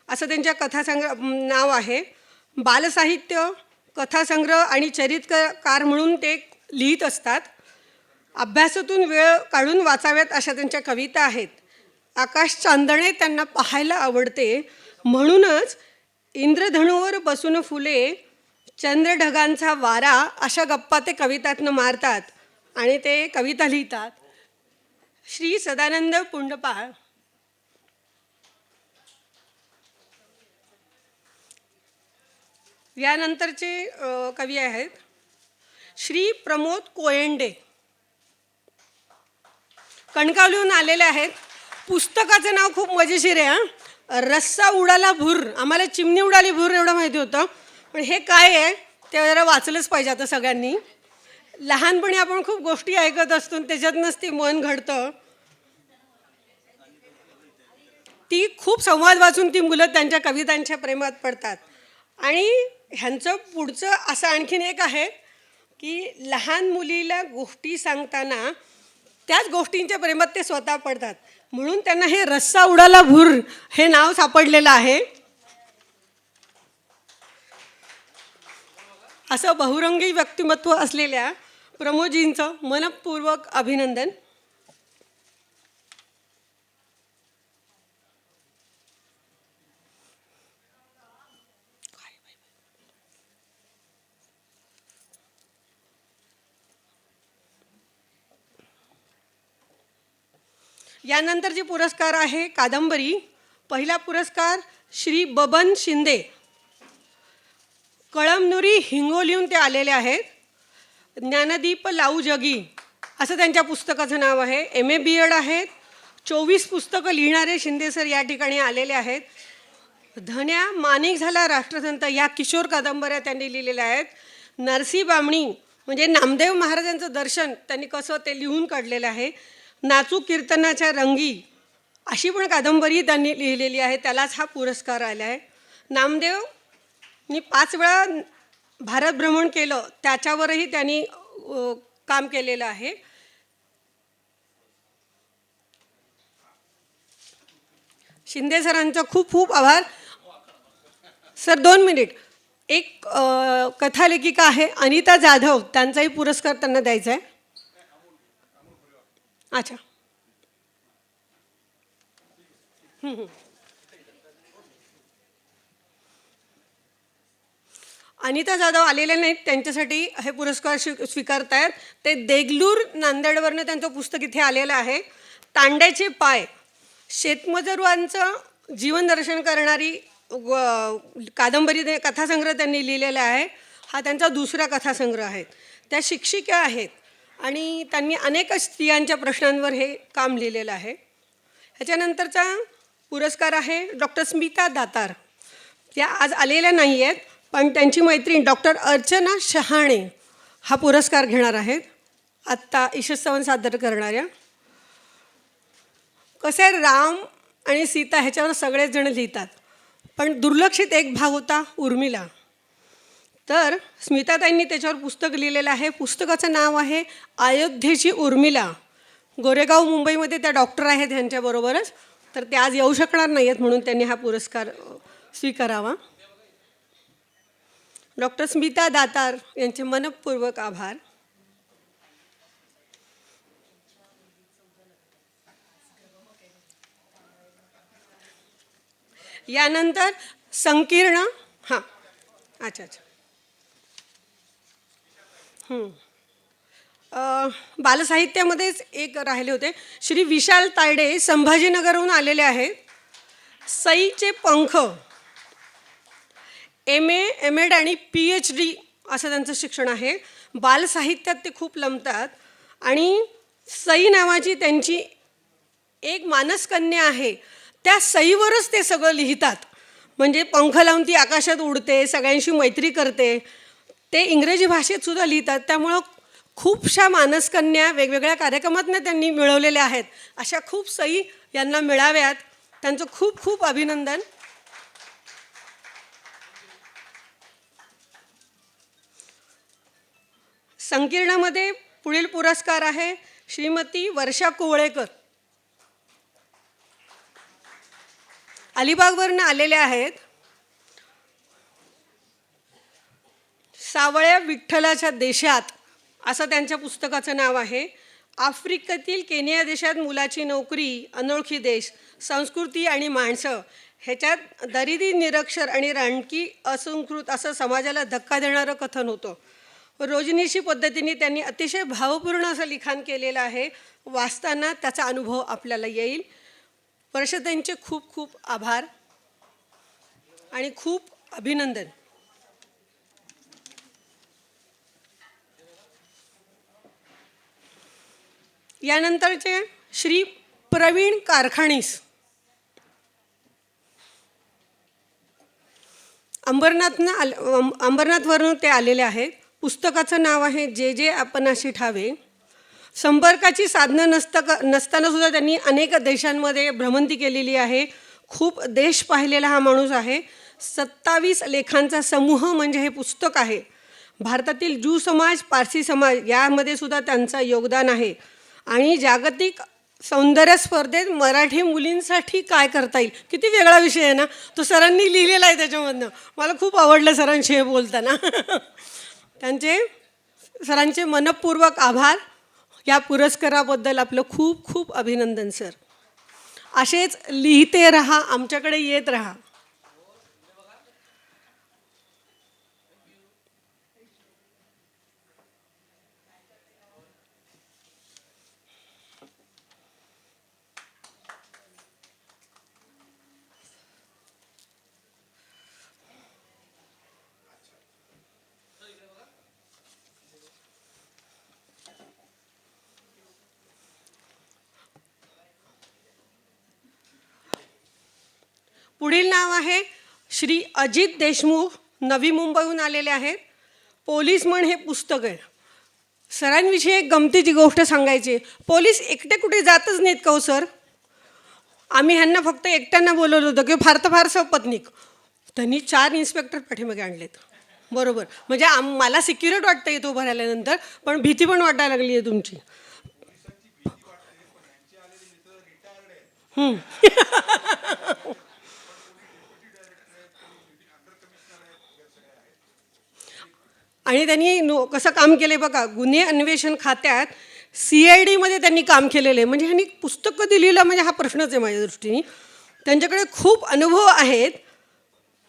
असं त्यांच्या कथासंग्रह नाव आहे. बालसाहित्य, कथासंग्रह आणि चरित्रकार म्हणून ते लिहित असतात. अभ्यासातून वेळ काढून वाचाव्यात अशा त्यांच्या कविता आहेत. आकाश चांदणे त्यांना पाहायला आवडते, म्हणूनच इंद्रधनुवर बसून फुले, चंद्रढगांचा वारा अशा गप्पा ते कवितातनं मारतात आणि ते कविता लिहितात. श्री सदानंद पुंडपाळ. यानंतरचे कवी आहेत श्री प्रमोद कोयंडे, कणकावलीहून आलेले आहेत. पुस्तकाचं नाव खूप मजेशीर आहे. रस्सा उडाला भूर, आम्हाला चिमणी उडाली भूर एवढं माहिती होतं, पण हे काय आहे ते जरा वाचलंच पाहिजे आता सगळ्यांनी. लहानपणी आपण खूप गोष्टी ऐकत असतो, त्याच्यातनंच ते मन घडतं. ती खूप संवाद वाचून ती मुलं त्यांच्या कवितांच्या प्रेमात पडतात. आणि ह्यांचं पुढचं असं आणखीन एक आहे की लहान मुलीला गोष्टी सांगताना त्याच गोष्टींच्या प्रेमात ते स्वतः पडतात. म्हणून त्यांना हे रस्सा उडाला भूर हे नाव सापडलेलं आहे. असं बहुरंगी व्यक्तिमत्व असलेल्या प्रमोदजींचं मनपूर्वक अभिनंदन. यानंतर जी पुरस्कार आहे कादंबरी. पहिला पुरस्कार श्री बबन शिंदे, कळमनुरी हिंगोलीहून ते आलेले आहेत. ज्ञानदीप लावू जगी असं त्यांच्या पुस्तकाचं नाव आहे. MA BEd आहेत. 24 पुस्तकं लिहिणारे शिंदे सर या ठिकाणी आलेले आहेत. धन्या माणिक झाला राष्ट्रसंत या किशोर कादंबऱ्या त्यांनी लिहिलेल्या आहेत. नरसी बामणी म्हणजे नामदेव महाराजांचं दर्शन त्यांनी कसं ते लिहून काढलेलं आहे. नाचू कीर्तनाच्या रंगी अशी पण कादंबरी त्यांनी लिहिलेली आहे, त्यालाच हा पुरस्कार आला आहे. नामदेवनी 5 वेळा भारत भ्रमण केलं, त्याच्यावरही त्यांनी काम केलेलं आहे. शिंदे सरांचं खूप खूप आभार. Sir 2 minute. एक कथालेखिका आहे अनिता जाधव, त्यांचाही पुरस्कार त्यांना द्यायचा आहे. अच्छा. अनिता जाधव आलेले नाहीत, त्यांच्यासाठी हे पुरस्कार स्वीकारतायत. ते देगलूर नांदेडवरनं त्यांचं पुस्तक इथे आलेलं आहे. तांड्याचे पाय शेतमजुरांचं जीवनदर्शन करणारी कादंबरी कथासंग्रह त्यांनी लिहिलेला आहे. हा त्यांचा दुसरा कथासंग्रह आहे. त्या शिक्षिका आहेत आणि त्यांनी अनेक स्त्रियांच्या प्रश्नांवर हे काम लिहिलेलं आहे. ह्याच्यानंतरचा पुरस्कार आहे डॉक्टर स्मिता दातार. त्या आज आलेल्या नाही आहेत, पण त्यांची मैत्रीण डॉक्टर अर्चना शहाणे हा पुरस्कार घेणार आहेत. आत्ता ईशस्तवन सादर करणाऱ्या. कसं आहे, राम आणि सीता ह्याच्यावर सगळेच जण लिहितात, पण दुर्लक्षित एक भाग होता उर्मिला. तर स्मिताताईंनी त्याच्यावर पुस्तक लिहिलेलं आहे. पुस्तकाचं नाव आहे अयोध्येची उर्मिला. गोरेगाव मुंबईमध्ये त्या डॉक्टर आहेत ह्यांच्याबरोबरच, तर ते आज येऊ शकणार नाही आहेत, म्हणून त्यांनी हा पुरस्कार स्वीकारावा. डॉक्टर स्मिता दातार यांचे मनपूर्वक आभार. यानंतर संकीर्ण. हां, अच्छा. बालसाहित्यामध्येच एक राहिले होते. श्री विशाल तायडे संभाजीनगरहून आलेले आहेत. सईचे पंख MA MAd आणि PhD असं त्यांचं शिक्षण आहे. बालसाहित्यात ते खूप लंबतात आणि सई नावाची त्यांची एक मानसकन्या आहे, त्या सईवरच ते सगळं लिहितात. म्हणजे पंख लावून ती आकाशात उडते, सगळ्यांशी मैत्री करते. ते इंग्रजी भाषेत सुद्धा लिहितात. त्यामुळं खूपशा मानसकन्या वेगवेगळ्या कार्यक्रमातनं त्यांनी मिळवलेल्या आहेत. अशा खूप सई यांना मिळाव्यात. त्यांचं खूप खूप अभिनंदन. संकीर्णामध्ये पुढील पुरस्कार आहे श्रीमती वर्षा कोवळेकर. अलिबागवरनं आलेल्या आहेत. सावळ्या विठ्ठलाच्या देशात असं त्यांच्या पुस्तकाचं नाव आहे. आफ्रिकेतील केनिया देशात मुलाची नोकरी, अनोळखी देश, संस्कृती आणि माणसं ह्याच्यात दरिद्री, निरक्षर आणि रानटी असंस्कृत असं समाजाला धक्का देणारं कथन होतं. रोजनिशी पद्धतीने त्यांनी अतिशय भावपूर्ण असं लिखाण केलेलं आहे. वाचताना त्याचा अनुभव आपल्याला येईल. वर्षाताईंचे खूप खूप आभार आणि खूप अभिनंदन. यानंतरचे श्री प्रवीण कारखानीस अंबरनाथवरून ते आलेले आहेत. पुस्तकाचं नाव आहे जे जे आपणाशी ठावे. संपर्काची साधनं नसताना सुद्धा त्यांनी अनेक देशांमध्ये भ्रमंती केलेली आहे. खूप देश पाहिलेला हा माणूस आहे. 27 लेखांचा समूह म्हणजे हे पुस्तक आहे. भारतातील ज्यू समाज, पारसी समाज यामध्ये सुद्धा त्यांचं योगदान आहे. आणि जागतिक सौंदर्य स्पर्धेत मराठी मुलींसाठी काय करता येईल, किती वेगळा विषय आहे ना तो. सरांनी लिहिलेला आहे त्याच्यामधनं. मला खूप आवडलं सरांशी हे बोलताना. सरांचे मनपूर्वक आभार. या पुरस्काराबद्दल आपलं खूप खूप अभिनंदन सर. असेच लिहिते राहा, आमच्याकडे येत राहा. पुढील नाव आहे श्री अजित देशमुख, नवी मुंबईहून आलेले आहेत. पोलीस म्हण हे पुस्तक आहे. सरांविषयी एक गमतीची गोष्ट सांगायची. पोलीस एकटे कुठे जातच नाहीत का हो सर? आम्ही ह्यांना फक्त एकट्यांना बोलवलं होतं की फार तर फार सपत्नीक. त्यांनी 4 इन्स्पेक्टर पाठीमागे आणलेत. बरोबर, म्हणजे मला सिक्युरिटी वाटतं येतो उभं राहिल्यानंतर, पण भीती पण वाटायला लागली आहे तुमची. आणि त्यांनी कसं काम केलं आहे बघा. गुन्हे अन्वेषण खात्यात CIDमध्ये त्यांनी काम केलेलं आहे. म्हणजे ह्यांनी पुस्तक कधी लिहिलं म्हणजे हा प्रश्नच आहे माझ्या दृष्टीने. त्यांच्याकडे खूप अनुभव आहेत.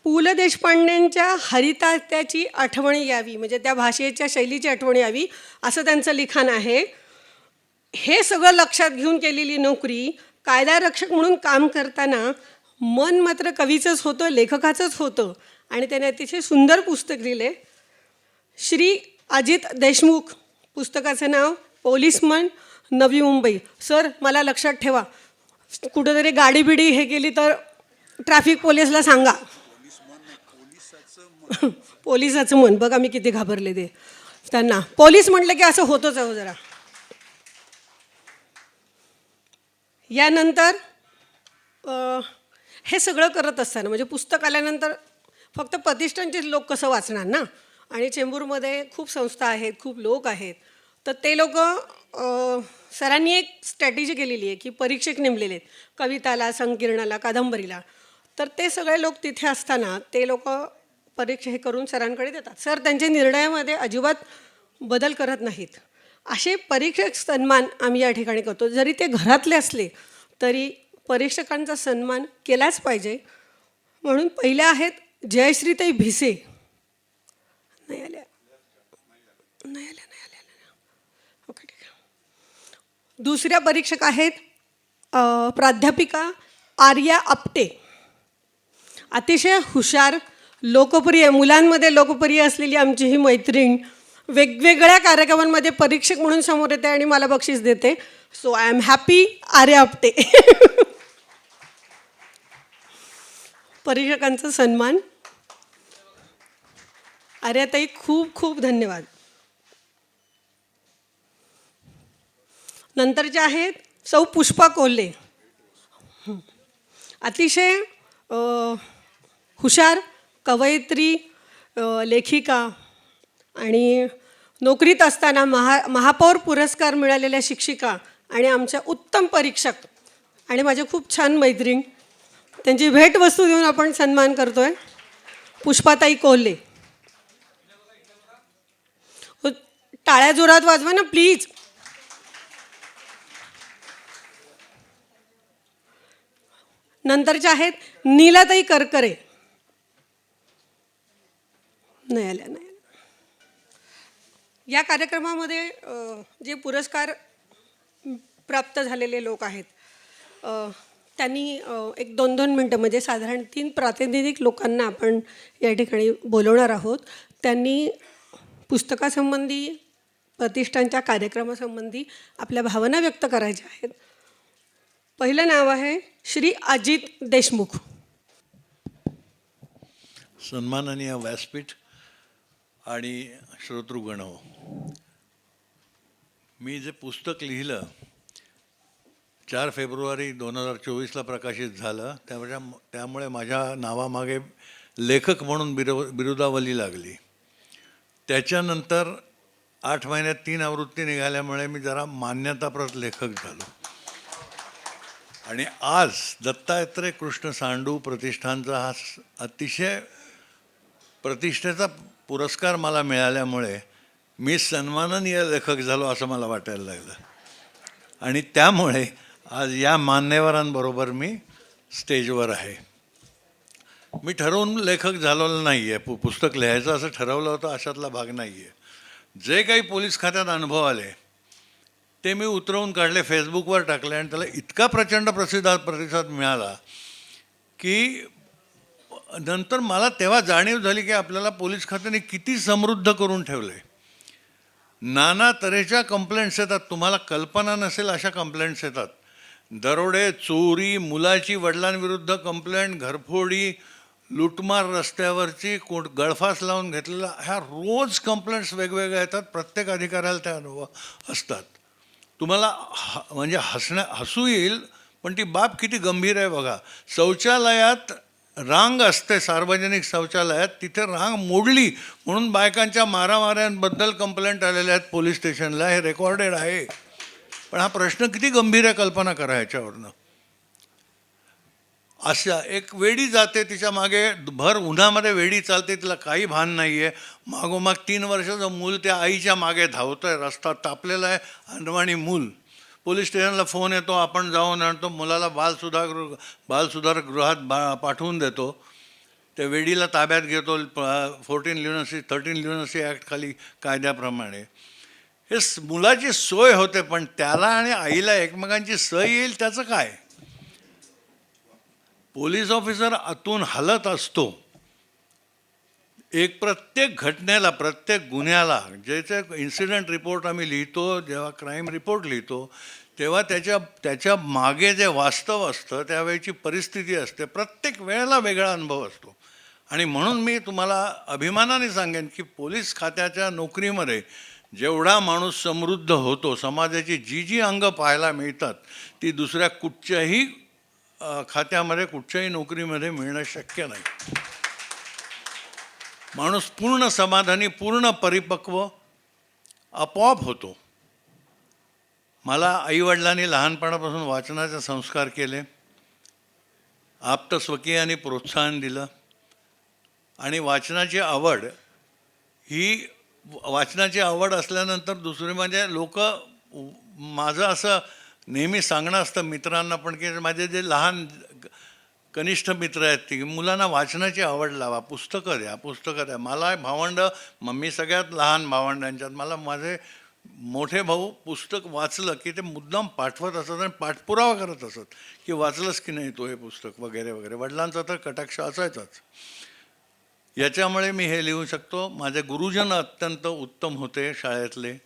पु ल देशपांडेंच्या हरितात्याची आठवण यावी, म्हणजे त्या भाषेच्या शैलीची आठवण यावी, असं त्यांचं लिखाण आहे. हे सगळं लक्षात घेऊन केलेली नोकरी. कायदा रक्षक म्हणून काम करताना मन मात्र कवीचंच होतं, लेखकाचंच होतं. आणि त्याने अतिशय सुंदर पुस्तक लिहिले. श्री अजित देशमुख, पुस्तकाचं नाव पोलीसमन, नवी मुंबई. सर मला लक्षात ठेवा, कुठंतरी गाडी बिडी हे केली तर ट्रॅफिक पोलीसला सांगा. पोलिसाचं मन बघा, मी किती घाबरले ते त्यांना. पोलीस म्हटलं की असं होतंच आहे जरा. यानंतर हे सगळं करत असताना, म्हणजे पुस्तक आल्यानंतर फक्त प्रतिष्ठानचेच लोक कसं वाचणार ना. आणि चेंबूरमध्ये खूप संस्था आहेत, खूप लोक आहेत. तर ते लोक, सरांनी एक स्ट्रॅटेजी केलेली आहे की परीक्षक नेमलेले आहेत कविताला, संकीर्णाला, कादंबरीला. तर ते सगळे लोक तिथे असताना ते लोक परीक्षा हे करून सरांकडे देतात. सर त्यांच्या निर्णयामध्ये अजिबात बदल करत नाहीत. असे परीक्षक सन्मान आम्ही या ठिकाणी करतो. जरी ते घरातले असले तरी परीक्षकांचा सन्मान केलाच पाहिजे. म्हणून पहिल्या आहेत जयश्रीताई भिसे. नाही आल्या. ओके, ठीक आहे. दुसऱ्या परीक्षक आहेत प्राध्यापिका आर्या आपटे. अतिशय हुशार, लोकप्रिय, मुलांमध्ये लोकप्रिय असलेली आमची ही मैत्रीण वेगवेगळ्या कार्यक्रमांमध्ये परीक्षक म्हणून समोर येते आणि मला बक्षीस देते. So I am happy Arya Apte. परीक्षकांचा सन्मान. आर्याताई खूप खूप धन्यवाद. नंतरच्या आहेत सौ पुष्पा कोल्हे. अतिशय हुशार, कवयित्री, लेखिका आणि नोकरीत असताना महापौर पुरस्कार मिळालेल्या शिक्षिका आणि आमच्या उत्तम परीक्षक आणि माझे खूप छान मैत्रीण. त्यांची भेटवस्तू देऊन आपण सन्मान करतो आहे. पुष्पाताई कोल्हे. टाळ्या जोरात वाजवा ना प्लीज. नंतरच्या आहेत नीलाताई करकरे. नाही आल्या. या कार्यक्रमामध्ये जे पुरस्कार प्राप्त झालेले लोक आहेत त्यांनी एक 2-2 मिनटं, म्हणजे साधारण 3 प्रातिनिधिक लोकांना आपण या ठिकाणी बोलवणार आहोत. त्यांनी पुस्तकासंबंधी, प्रतिष्ठानच्या कार्यक्रमासंबंधी आपल्या भावना व्यक्त करायच्या आहेत. पहिलं नाव आहे श्री अजित देशमुख. सन्माननीय व्यासपीठ आणि श्रोतृगण, मी जे पुस्तक लिहिलं 4 फेब्रुवारी 2024ला प्रकाशित झालं. त्यामुळे माझ्या नावामागे लेखक म्हणून बिरुदावली लागली. त्याच्यानंतर 8 महिन्यात 3 आवृत्ती निघाल्यामुळे मी जरा मान्यताप्रत लेखक झालो. आणि आज दत्तात्रय कृष्ण सांडू प्रतिष्ठानचा हा अतिशय प्रतिष्ठेचा पुरस्कार मला मिळाल्यामुळे मी सन्माननीय लेखक झालो असं मला वाटायला लागलं. आणि त्यामुळे आज या मान्यवरांबरोबर मी स्टेजवर आहे. मी ठरवून लेखक झालेलं नाही आहे, पुस्तक लिहायचं असं ठरवलं होतं अशातला भाग नाही आहे. जे काही पोलीस खात्यात अनुभव आले ते मी उतरवून काढले, फेसबुकवर टाकले आणि त्याला इतका प्रचंड प्रतिसाद मिळाला की नंतर मला तेव्हा जाणीव झाली की आपल्याला पोलीस खात्याने किती समृद्ध करून ठेवले. नाना तऱ्हेच्या कंप्लेंट्स येतात, तुम्हाला कल्पना नसेल अशा कंप्लेंट्स येतात. दरोडे, चोरी, मुलाची वडिलांविरुद्ध कंप्लेंट, घरफोडी, लुटमार, रस्त्यावरची गळफास लावून घेतलेला, ह्या रोज कंप्लेंट्स वेगवेगळ्या येतात. प्रत्येक अधिकाऱ्याला त्या अनुभव असतात. तुम्हाला म्हणजे हसू येईल, पण ती बाब किती गंभीर आहे बघा. शौचालयात रांग असते, सार्वजनिक शौचालयात, तिथे रांग मोडली म्हणून बायकांच्या मारामाऱ्यांबद्दल कंप्लेंट आलेल्या आहेत पोलीस स्टेशनला, हे रेकॉर्डेड आहे. पण हा प्रश्न किती गंभीर आहे कल्पना करा ह्याच्यावरनं. अशा एक वेडी जाते, तिच्या मागे भर उन्हामध्ये वेडी चालते, तिला काही भान नाही आहे. मागोमाग 3 वर्षाचं मूल त्या आईच्या मागे धावतं आहे, रस्ता तापलेला आहे, अनवाणी मूल. पोलीस स्टेशनला फोन येतो, आपण जाऊन आणतो, मुलाला बालसुधार गृहात पाठवून देतो. त्या वेडीला ताब्यात घेतो 13 ल्युनसी ॲक्ट खाली कायद्याप्रमाणे. हे मुलाची सोय होते, पण त्याला आणि आईला एकमेकांची सय येईल त्याचं काय. पोलीस ऑफिसर आतून हलत असतो. एक प्रत्येक घटनेला, प्रत्येक गुन्ह्याला, ज्याचे इन्सिडेंट रिपोर्ट आम्ही लिहितो, जेव्हा क्राईम रिपोर्ट लिहितो तेव्हा त्याच्या मागे जे वास्तव असतं, त्यावेळेची परिस्थिती असते, प्रत्येक वेळेला वेगळा अनुभव असतो. आणि म्हणून मी तुम्हाला अभिमानाने सांगेन की पोलीस खात्याच्या नोकरीमध्ये जेवढा माणूस समृद्ध होतो, समाजाची जी अंग पाहायला मिळतात ती दुसऱ्या कुठच्याही खात्यामध्ये, कुठच्याही नोकरीमध्ये मिळणं शक्य नाही. माणूस पूर्ण समाधानी, पूर्ण परिपक्व आपोआप होतो. मला आईवडिलांनी लहानपणापासून वाचनाचे संस्कार केले, आप्तस्वकीयांनी प्रोत्साहन दिलं. आणि वाचनाची आवड असल्यानंतर दुसरे म्हणजे लोक, माझं असं नेहमी सांगणं असतं मित्रांना पण की माझे जे लहान कनिष्ठ मित्र आहेत ती मुलांना वाचनाची आवड लावा, पुस्तकं द्या. मला भावंड, मम्मी सगळ्यात लहान भावंडांच्यात, मला माझे मोठे भाऊ पुस्तक वाचलं की ते मुद्दाम पाठवत असत आणि पाठपुरावा करत असत की वाचलंस की नाही तो हे पुस्तक वगैरे वगैरे. वडिलांचा तर कटाक्ष असायचाच. याच्यामुळे मी हे लिहू शकतो. माझे गुरुजन अत्यंत उत्तम होते शाळेतले,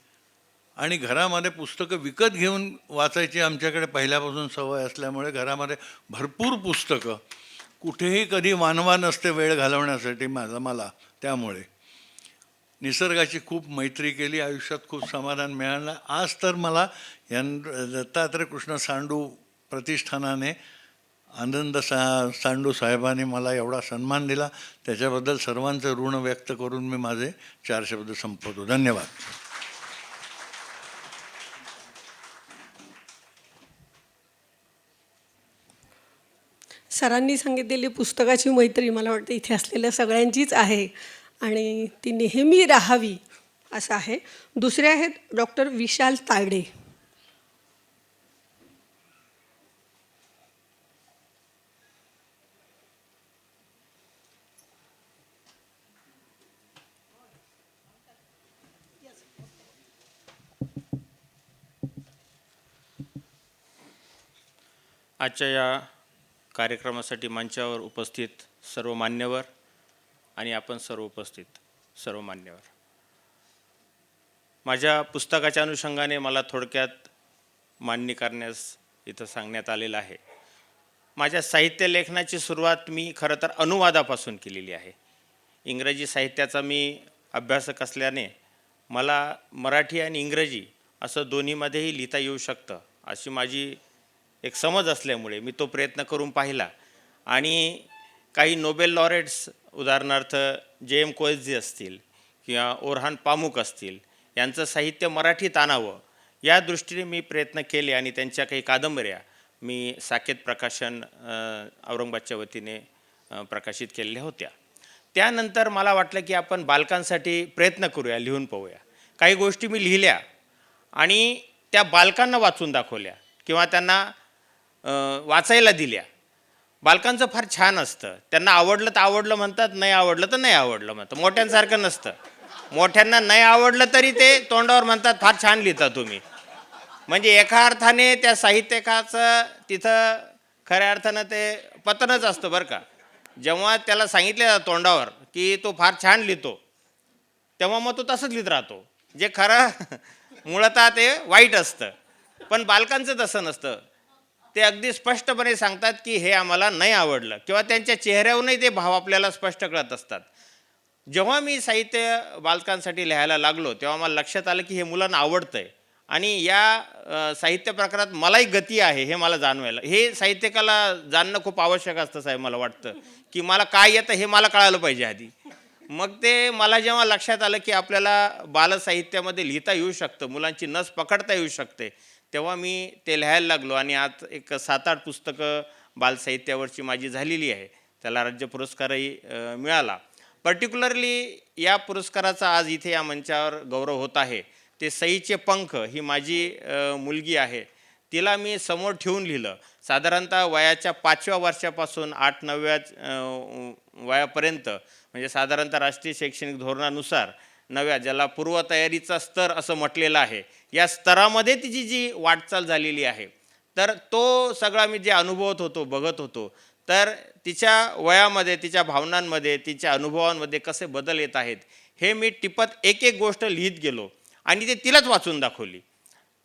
आणि घरामध्ये पुस्तकं विकत घेऊन वाचायची आमच्याकडे पहिल्यापासून सवय असल्यामुळे घरामध्ये भरपूर पुस्तकं, कुठेही कधी वानवा नसते वेळ घालवण्यासाठी मला. त्यामुळे निसर्गाची खूप मैत्री केली, आयुष्यात खूप समाधान मिळालं. आज तर मला दत्तात्रय कृष्ण सांडू प्रतिष्ठानाने, आनंद सांडू साहेबांनी मला एवढा सन्मान दिला, त्याच्याबद्दल सर्वांचं ऋण व्यक्त करून मी माझे 4 शब्द संपवतो. धन्यवाद. सरांनी सांगितलेली पुस्तकाची मैत्री मला वाटतं इथे असलेल्या सगळ्यांचीच आहे आणि ती नेहमी राहावी असं आहे. दुसरे आहेत डॉक्टर विशाल तायडे. आजच्या या कार्यक्रमासाठी मंचावर उपस्थित सर्व मान्यवर आणि आपण सर्व उपस्थित सर्व मान्यवर, माझ्या पुस्तकाच्या अनुषंगाने मला थोडक्यात मांडणी करण्यास इथं सांगण्यात आलेलं आहे. माझ्या साहित्य लेखनाची सुरुवात मी खरं तर अनुवादापासून केलेली आहे. इंग्रजी साहित्याचा मी अभ्यासक असल्याने मला मराठी आणि इंग्रजी असं दोन्हीमध्येही लिहिता येऊ शकतं अशी माझी एक समज असल्यामुळे मी तो प्रयत्न करून पाहिला. आणि काही नोबेल लॉरेट्स, उदाहरणार्थ JM कोएत्जे असतील किंवा ओरहान पामुक असतील, यांचं साहित्य मराठीत आणावं या दृष्टीने मी प्रयत्न केले आणि त्यांच्या काही कादंबऱ्या मी साकेत प्रकाशन औरंगाबादच्या वतीने प्रकाशित केलेल्या होत्या. त्यानंतर मला वाटलं की आपण बालकांसाठी प्रयत्न करूया, लिहून पाहूया. काही गोष्टी मी लिहिल्या आणि त्या बालकांना वाचून दाखवल्या किंवा त्यांना वाचायला दिल्या. बालकांचं फार छान असतं, त्यांना आवडलं तर आवडलं म्हणतात, नाही आवडलं तर नाही आवडलं म्हणतात. मोठ्यांसारखं नसतं. मोठ्यांना नाही आवडलं तरी ते तोंडावर म्हणतात फार छान लिहिता तुम्ही. म्हणजे एका अर्थाने त्या साहित्यिकाचं तिथं खऱ्या अर्थानं ते पतनच असतं बरं का. जेव्हा त्याला सांगितलं जातं तोंडावर की तो फार छान लिहितो, तेव्हा मग तो तसंच लिहित राहतो, जे खरं मुळतः ते वाईट असतं. पण बालकांचं तसं नसतं. ते अगदी स्पष्टपणे सांगतात की हे आम्हाला नाही आवडलं किंवा त्यांच्या चेहऱ्यावरूनही ते भाव आपल्याला स्पष्ट कळत असतात. जेव्हा मी साहित्य बालकांसाठी लिहायला लागलो तेव्हा मला लक्षात आलं की हे मुलांना आवडतं आहे आणि या साहित्य प्रकारात मलाही गती आहे हे मला जाणवायला. हे साहित्यिकाला जाणणं खूप आवश्यक असतं साहेब. मला वाटतं की मला काय येतं हे मला कळालं पाहिजे आधी. मग ते मला जेव्हा लक्षात आलं की आपल्याला बालसाहित्यामध्ये लिहिता येऊ शकतं, मुलांची नस पकडता येऊ शकते, तेव्हा मी ते लिहायला लागलो आणि आज एक 7-8 पुस्तकं बालसाहित्यावरची माझी झालेली आहे. त्याला राज्य पुरस्कारही मिळाला. पर्टिक्युलरली या पुरस्काराचा आज इथे या मंचावर गौरव होत आहे ते सईचे पंख ही माझी मुलगी आहे. तिला मी समोर ठेवून लिहिलं. साधारणतः वयाच्या 5व्या वर्षापासून 8-9व्या वयापर्यंत, म्हणजे साधारणतः राष्ट्रीय शैक्षणिक धोरणानुसार 9व्या, ज्याला पूर्वतयारीचा स्तर असं म्हटलेलं आहे, या स्तरामध्ये तिची जी वाटचाल झालेली आहे. तर तो सगळा मी जे अनुभवत होतो, बघत होतो, तर तिच्या वयामध्ये, तिच्या भावनांमध्ये, तिच्या अनुभवांमध्ये कसे बदल येत आहेत हे मी टिपत एक एक गोष्ट लिहित गेलो आणि ते तिलाच वाचून दाखवली.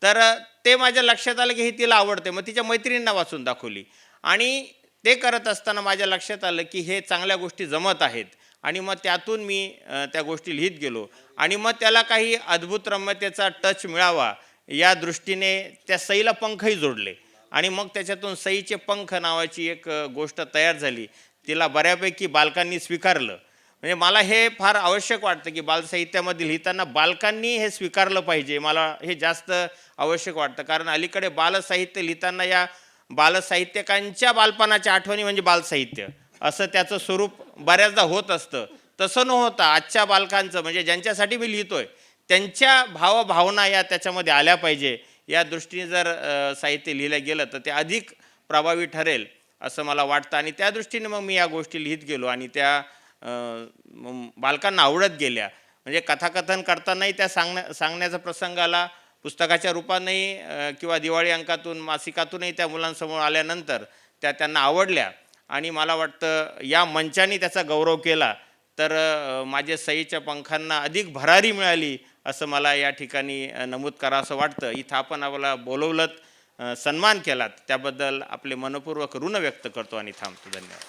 तर ते माझ्या लक्षात आलं की हे तिला आवडते. मग तिच्या मैत्रिणींना वाचून दाखवली आणि ते करत असताना माझ्या लक्षात आलं की हे चांगल्या गोष्टी जमत आहेत आणि मग त्यातून मी त्या गोष्टी लिहित गेलो आणि मग त्याला काही अद्भुत रम्यतेचा टच मिळावा या दृष्टीने त्या सईला पंखही जोडले आणि मग त्याच्यातून सईचे पंख नावाची एक गोष्ट तयार झाली. तिला बऱ्यापैकी बालकांनी स्वीकारलं. म्हणजे मला हे फार आवश्यक वाटतं की बालसाहित्यामध्ये लिहिताना बालकांनी हे स्वीकारलं पाहिजे. मला हे जास्त आवश्यक वाटतं कारण अलीकडे बालसाहित्य लिहिताना या बालसाहित्यकांच्या बालपणाच्या आठवणी म्हणजे बालसाहित्य असं त्याचं स्वरूप बऱ्याचदा होत असतं. तसं न होता आजच्या बालकांचं, म्हणजे ज्यांच्यासाठी मी लिहितोय त्यांच्या भावभावना या त्याच्यामध्ये आल्या पाहिजे. या दृष्टीने जर साहित्य लिहिलं गेलं तर ते अधिक प्रभावी ठरेल असं मला वाटतं आणि त्या दृष्टीने मग मी या गोष्टी लिहित गेलो आणि त्या बालकांना आवडत गेल्या. म्हणजे कथाकथन करतानाही त्या सांगण्याचा प्रसंग आला, पुस्तकाच्या रूपानेही किंवा दिवाळी अंकातून, मासिकातूनही त्या मुलांसमोर आल्यानंतर त्या त्यांना आवडल्या आणि मला वाटतं या मंचाने त्याचा गौरव केला तर माझ्या सईच्या पंखांना अधिक भरारी मिळाली असं मला या ठिकाणी नमूद करावं असं वाटतं. इथं आपण आम्हाला बोलवलं, सन्मान केलात त्याबद्दल आपले मनपूर्वक ऋण व्यक्त करतो आणि थांबतो. धन्यवाद.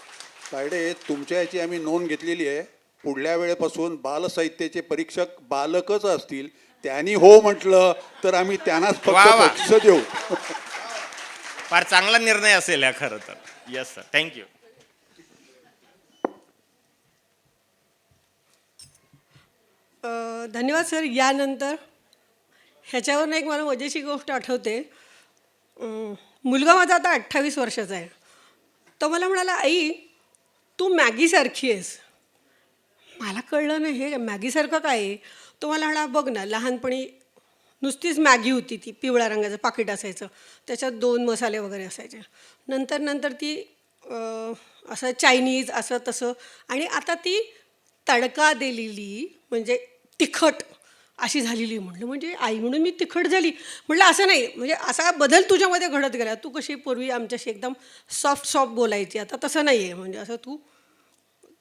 तायडे, तुमच्या याची आम्ही नोंद घेतलेली आहे. पुढल्या वेळेपासून बालसाहित्याचे परीक्षक बालकच असतील. त्यांनी हो म्हटलं तर आम्ही त्यांनाच फक्त बक्षीस देऊ. फार चांगला निर्णय असेल या खरं तर. Yes sir, thank you. धन्यवाद सर. यानंतर ह्याच्यावरून एक मला मजेशीर गोष्ट आठवते. मुलगा माझा आता 28 वर्षाचा आहे. तो मला म्हणाला, आई तू मॅगीसारखी आहेस. मला कळलं नाही हे मॅगीसारखं काय आहे. तो मला म्हणाला, बघ ना, लहानपणी नुसतीच मॅगी होती, ती पिवळ्या रंगाचं पाकिट असायचं, त्याच्यात 2 मसाले वगैरे असायचे. नंतर ती असं चायनीज असं तसं, आणि आता ती तडका दिलेली म्हणजे तिखट अशी झालेली. म्हटलं म्हणजे आई म्हणून मी तिखट झाली. म्हटलं असं नाही, म्हणजे असा बदल तुझ्यामध्ये घडत गेला. तू कशी पूर्वी आमच्याशी एकदम सॉफ्ट बोलायची, आता तसं नाही आहे. म्हणजे असं तू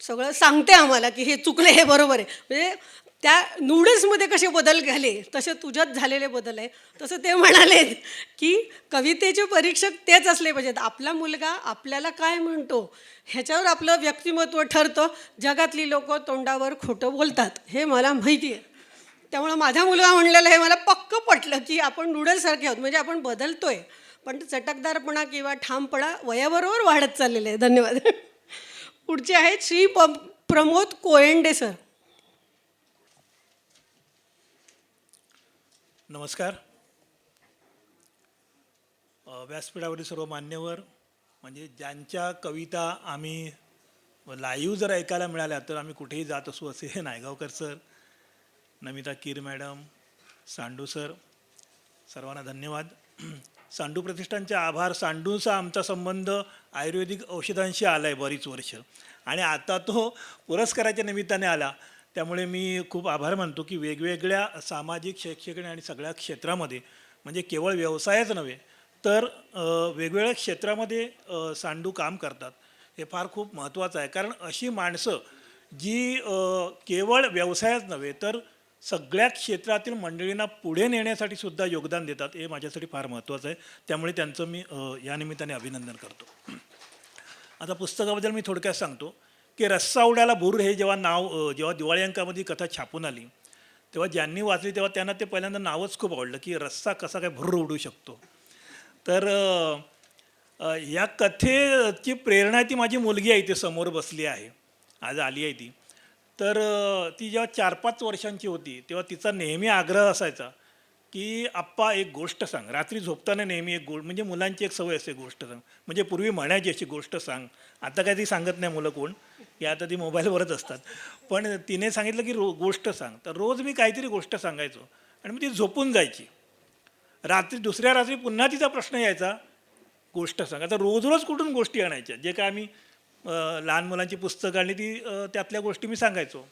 सगळं सांगते आम्हाला की हे चुकलं, हे बरोबर आहे. म्हणजे त्या नूडल्समध्ये कसे बदल झाले तसे तुझ्यात झालेले बदल आहे. तसं ते म्हणाले की कवितेचे परीक्षक तेच असले पाहिजेत. आपला मुलगा आपल्याला काय म्हणतो ह्याच्यावर आपलं व्यक्तिमत्व ठरतं. जगातली लोक तोंडावर खोटं बोलतात हे मला माहिती आहे. त्यामुळं माझा मुलगा म्हणलेलं हे मला पक्क पटलं की आपण नूडल्ससारखे आहोत. म्हणजे आपण बदलतोय पण चटकदारपणा किंवा ठामपणा वयाबरोबर वाढत चाललेलं आहे. धन्यवाद. पुढचे आहेत श्री प्रमोद कोयंडे सर. नमस्कार. व्यासपीठावरील सर्व मान्यवर, म्हणजे ज्यांच्या कविता आम्ही लाईव्ह जर ऐकायला मिळाल्या तर आम्ही कुठेही जात असू, असे Naigaonkar sir, Namita Keer madam, Sandu sir, सर्वांना धन्यवाद. सांडू प्रतिष्ठानचे आभार. सांडूचा आमचा संबंध आयुर्वेदिक औषधांशी आला आहे बरीच वर्ष, आणि आता तो पुरस्काराच्या निमित्ताने आला. त्यामुळे मी खूप आभार मानतो की वेगवेगळ्या सामाजिक, शैक्षणिक आणि सगळ्या क्षेत्रामध्ये, म्हणजे केवळ व्यवसायच नव्हे तर वेगवेगळ्या क्षेत्रामध्ये सांडू काम करतात. हे फार खूप महत्त्वाचं आहे, कारण अशी माणसं जी केवळ व्यवसायच नव्हे तर सगळ्या क्षेत्रातील मंडळींना पुढे नेण्यासाठी सुद्धा योगदान देतात, हे माझ्यासाठी फार महत्त्वाचं आहे. त्यामुळे त्यांचं मी या निमित्ताने अभिनंदन करतो. आता पुस्तकाबद्दल मी थोडक्यात सांगतो की रस्सा उडाला भूर हे जेव्हा दिवाळी अंकामध्ये कथा छापून आली तेव्हा ज्यांनी वाचली तेव्हा त्यांना ते पहिल्यांदा नावच खूप आवडलं की रस्सा कसा काय भुर्र उडू शकतो. तर या कथेची प्रेरणा ती माझी मुलगी आहे, ती समोर बसली आहे, आज आली आहे ती. तर ती जेव्हा 4-5 वर्षांची होती तेव्हा तिचा नेहमी आग्रह असायचा की आप्पा एक गोष्ट सांग. रात्री झोपताना नेहमी एक म्हणजे मुलांची एक सवय असते गोष्ट सांग, म्हणजे पूर्वी म्हणायची अशी गोष्ट सांग. आता काय ती सांगत नाही मुलं कोण, की आता ती मोबाईलवरच असतात. पण तिने सांगितलं की गोष्ट सांग. तर रोज मी काहीतरी गोष्ट सांगायचो आणि मग ती झोपून जायची. दुसऱ्या रात्री पुन्हा तिचा प्रश्न यायचा, गोष्ट सांग. आता रोज कुठून गोष्टी आणायच्या, जे काय आम्ही लहान मुलांची पुस्तकं आणली ती त्यातल्या गोष्टी मी सांगायचो,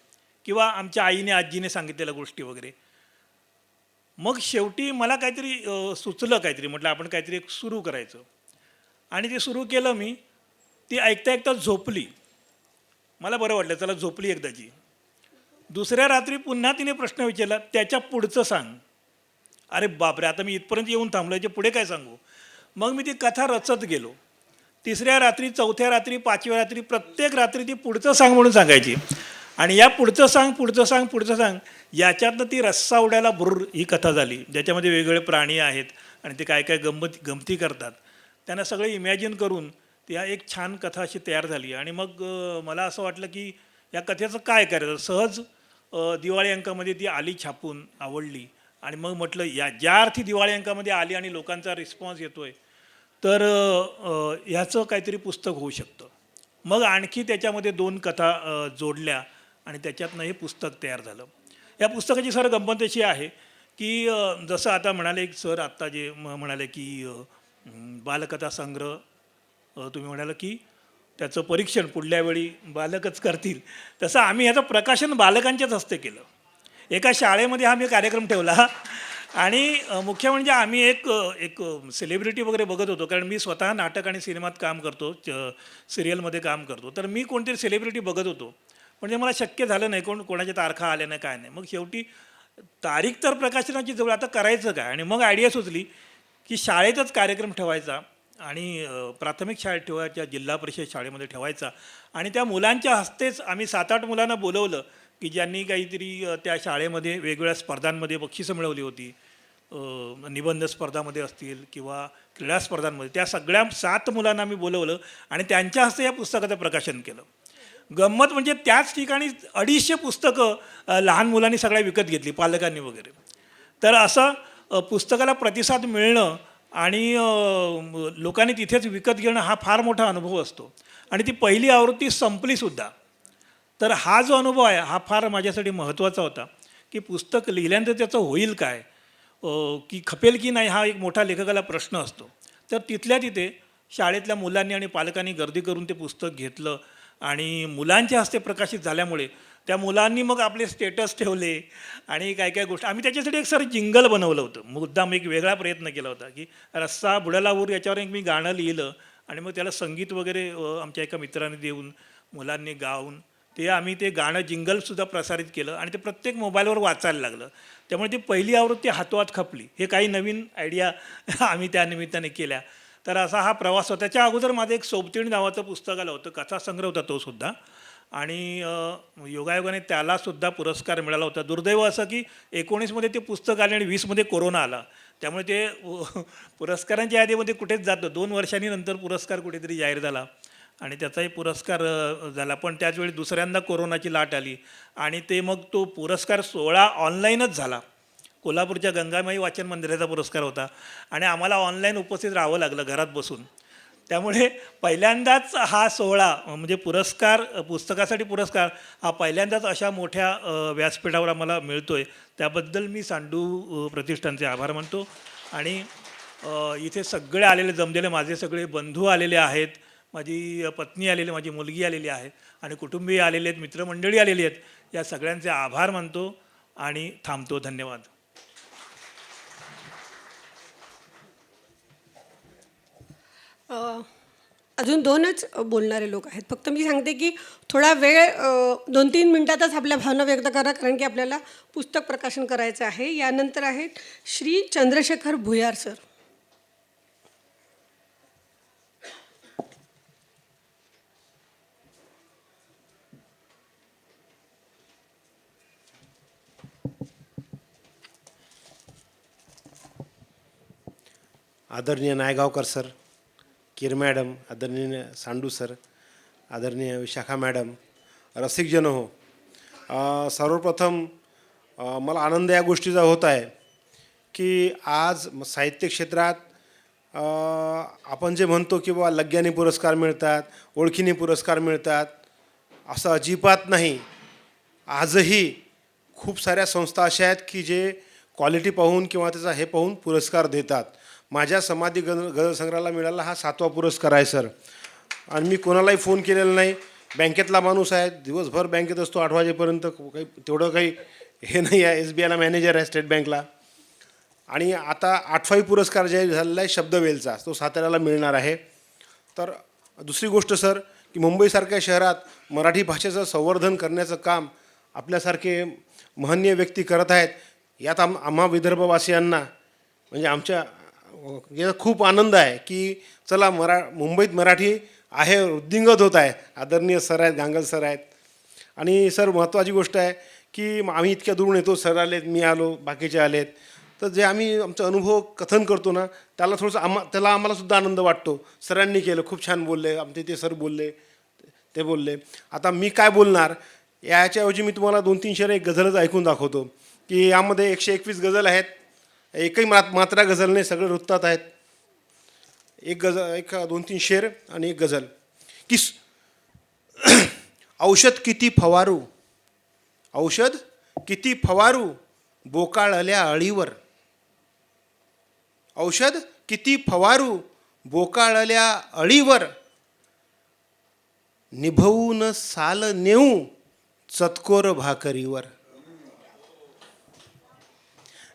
किंवा आमच्या आईने आजीने सांगितलेल्या गोष्टी वगैरे. मग शेवटी मला काहीतरी सुचलं, काहीतरी म्हटलं आपण काहीतरी एक सुरू करायचं, आणि ते सुरू केलं मी. ती ऐकता झोपली. मला बरं वाटलं, चला झोपली एकदाची. दुसऱ्या रात्री पुन्हा तिने प्रश्न विचारला, त्याच्या पुढचं सांग. अरे बापरे, आता मी इथपर्यंत येऊन थांबलो, याच्या पुढे काय सांगू. मग मी ती कथा रचत गेलो. 3ऱ्या रात्री, 4थ्या रात्री, 5व्या रात्री, प्रत्येक रात्री ती पुढचं सांग म्हणून सांगायची. आणि या पुढचं सांग याच्यातनं ती रस्सा उडायला भुर्र ही कथा झाली, ज्याच्यामध्ये वेगवेगळे प्राणी आहेत आणि ते काय काय गमती करतात. त्यांना सगळे इमॅजिन करून त्या एक छान कथा अशी तयार झाली. आणि मग मला असं वाटलं की या कथेचं काय करायचं. सहज दिवाळी अंकामध्ये ती आली छापून, आवडली, आणि मग म्हटलं ज्या अर्थी दिवाळी अंकामध्ये आली आणि लोकांचा रिस्पॉन्स येतो आहे तर ह्याचं काहीतरी पुस्तक होऊ शकतं. मग आणखी त्याच्यामध्ये 2 कथा जोडल्या आणि त्याच्यातनं हे पुस्तक तयार झालं. या पुस्तकाची सर गंमत अशी आहे की जसं आता म्हणाले एक सर, आत्ता जे म्हणाले की बालकथा संग्रह, तुम्ही म्हणाला की त्याचं परीक्षण पुढल्या वेळी बालकच करतील, तसं आम्ही ह्याचं प्रकाशन बालकांच्याच हस्ते केलं. एका शाळेमध्ये हा मी कार्यक्रम ठेवला, आणि मुख्य म्हणजे आम्ही एक सेलिब्रिटी वगैरे बघत होतो, कारण मी स्वतः नाटक आणि सिनेमात काम करतो, सिरियलमध्ये काम करतो. तर मी कोणतरी सेलिब्रिटी बघत होतो, पण ते मला शक्य झालं नाही, कोणाच्या तारखा आल्या नाही, काय नाही. मग शेवटी तारीख तर प्रकाशनाची जवळ, आता करायचं काय. आणि मग आयडिया सुचली की शाळेतच कार्यक्रम ठेवायचा, आणि प्राथमिक शाळेत ठेवायच्या, जिल्हा परिषद शाळेमध्ये ठेवायचा, आणि त्या मुलांच्या हस्तेच आम्ही 7-8 मुलांना बोलवलं की ज्यांनी काहीतरी त्या शाळेमध्ये वेगवेगळ्या स्पर्धांमध्ये बक्षिसं मिळवली होती, निबंध स्पर्धामध्ये असतील किंवा क्रीडा स्पर्धांमध्ये. त्या सगळ्या 7 मुलांना आम्ही बोलवलं आणि त्यांच्या हस्ते या पुस्तकाचं प्रकाशन केलं. गंमत म्हणजे त्याच ठिकाणी 250 पुस्तकं लहान मुलांनी सगळ्या विकत घेतली, पालकांनी वगैरे. तर असं पुस्तकाला प्रतिसाद मिळणं आणि लोकांनी तिथेच विकत घेणं हा फार मोठा अनुभव असतो. आणि ती पहिली आवृत्ती संपलीसुद्धा. तर हा जो अनुभव आहे हा फार माझ्यासाठी महत्त्वाचा होता की पुस्तक लिहिल्यानंतर त्याचं होईल काय, की खपेल की नाही, हा एक मोठा लेखकाला प्रश्न असतो. तर तिथल्या तिथे शाळेतल्या मुलांनी आणि पालकांनी गर्दी करून ते पुस्तक घेतलं, आणि मुलांच्या हस्ते प्रकाशित झाल्यामुळे त्या मुलांनी मग आपले स्टेटस ठेवले आणि काय काय गोष्टी. आम्ही त्याच्यासाठी एक सर जिंगल बनवलं होतं, मुद्दाम एक वेगळा प्रयत्न केला होता की रस्सा बुडाला ऊर याच्यावर एक मी गाणं लिहिलं, आणि मग त्याला संगीत वगैरे आमच्या एका मित्राने देऊन, मुलांनी गाऊन आम्ही ते गाणं जिंगलसुद्धा प्रसारित केलं, आणि ते प्रत्येक मोबाईलवर वाचायला लागलं. त्यामुळे ती पहिली आवृत्ती हातोहात खपली. हे काही नवीन आयडिया आम्ही त्या निमित्ताने केल्या. तर असा हा प्रवास होता. त्याच्या अगोदर माझं एक सोबतीण नावाचं पुस्तक आलं होतं, कथासंग्रह होता तो सुद्धा, आणि योगायोगाने त्यालासुद्धा पुरस्कार मिळाला होता. दुर्दैव असं की 19मध्ये ते पुस्तक आले आणि 20मध्ये कोरोना आला, त्यामुळे ते पुरस्कारांच्या यादीमध्ये कुठेच जातं. 2 वर्षांनी नंतर पुरस्कार कुठेतरी जाहीर झाला आणि त्याचाही पुरस्कार झाला. पण त्याचवेळी दुसऱ्यांदा कोरोनाची लाट आली आणि ते मग तो पुरस्कार सोहळा ऑनलाईनच झाला. कोल्हापूरच्या गंगामाई वाचन मंदिराचा पुरस्कार होता आणि आम्हाला ऑनलाईन उपस्थित राहावं लागलं घरात बसून. त्यामुळे पहिल्यांदाच हा सोहळा म्हणजे पुरस्कार, पुस्तकासाठी पुरस्कार हा पहिल्यांदाच अशा मोठ्या व्यासपीठावर आम्हाला मिळतो आहे. त्याबद्दल मी सांडू प्रतिष्ठानचे आभार मानतो. आणि इथे सगळे आलेले जमलेले माझे सगळे बंधू आलेले आहेत, माझी पत्नी आलेली, माझी मुलगी आलेली आहे आणि कुटुंबीय आलेले आहेत, मित्रमंडळी आलेली आहेत. या सगळ्यांचे आभार मानतो आणि थांबतो. धन्यवाद. अजून 2च बोलणारे लोक आहेत. फक्त मी सांगते की थोडा वेळ 2-3 मिनिटातच आपल्या भावना व्यक्त करा, कारण की आपल्याला पुस्तक प्रकाशन करायचं आहे. यानंतर आहेत श्री चंद्रशेखर भुयार सर. आदरणीय नायगावकर सर, कीर मॅडम, आदरणीय सांडू सर, आदरणीय विशाखा मॅडम, रसिकजन हो, सर्वप्रथम मला आनंद या गोष्टीचा होत आहे की आज साहित्य क्षेत्रात आपण जे म्हणतो की बाबा लग्याने पुरस्कार मिळतात, ओळखीने पुरस्कार मिळतात, असं अजिबात नाही. आजही खूप साऱ्या संस्था अशा आहेत की जे क्वालिटी पाहून किंवा त्याचा हे पाहून पुरस्कार देतात. माझ्या समाधी गझल संग्रहाला मिळाला हा 7वा पुरस्कार आहे सर. आणि मी कोणालाही फोन केलेला नाही. बँकेतला माणूस आहे, दिवसभर बँकेत असतो 8 वाजेपर्यंत, काही तेवढं काही हे नाही आहे. SBIला मॅनेजर आहे, स्टेट बँकला. आणि आता 8वाही पुरस्कार जाहीर झालेला आहे शब्दवेलचा, तो साताऱ्याला मिळणार आहे. तर दुसरी गोष्ट सर की मुंबईसारख्या शहरात मराठी भाषेचं संवर्धन करण्याचं काम आपल्यासारखे महनीय व्यक्ती करत आहेत. यात आम्हा विदर्भवासियांना म्हणजे आमच्या याचा खूप आनंद आहे की चला मुंबईत मराठी आहे, वृद्धिंगत होत आहे. आदरणीय सर आहेत, गांगल सर आहेत. आणि सर महत्त्वाची गोष्ट आहे की आम्ही इतक्या दुरून येतो, सर आलेत, मी आलो, बाकीचे आलेत, तर जे आम्ही आमचा अनुभव कथन करतो ना त्याला थोडंसं त्याला आम्हालासुद्धा आनंद वाटतो. सरांनी केलं, खूप छान बोलले, आमचे ते सर बोलले, ते बोलले. आता मी काय बोलणार याच्याऐवजी मी तुम्हाला 2-3 शेर एक गझलच ऐकून दाखवतो की यामध्ये 121 गझल आहेत. एकही मात्रा गझल नाही, सगळे वृत्तात आहेत. एक 2-3 शेर आणि एक गझल की औषध किती फवारू, औषध किती फवारू बोकाळल्या अळीवर, औषध किती फवारू बोकाळल्या अळीवर, निभवून साल नेऊ चतकोर भाकरीवर,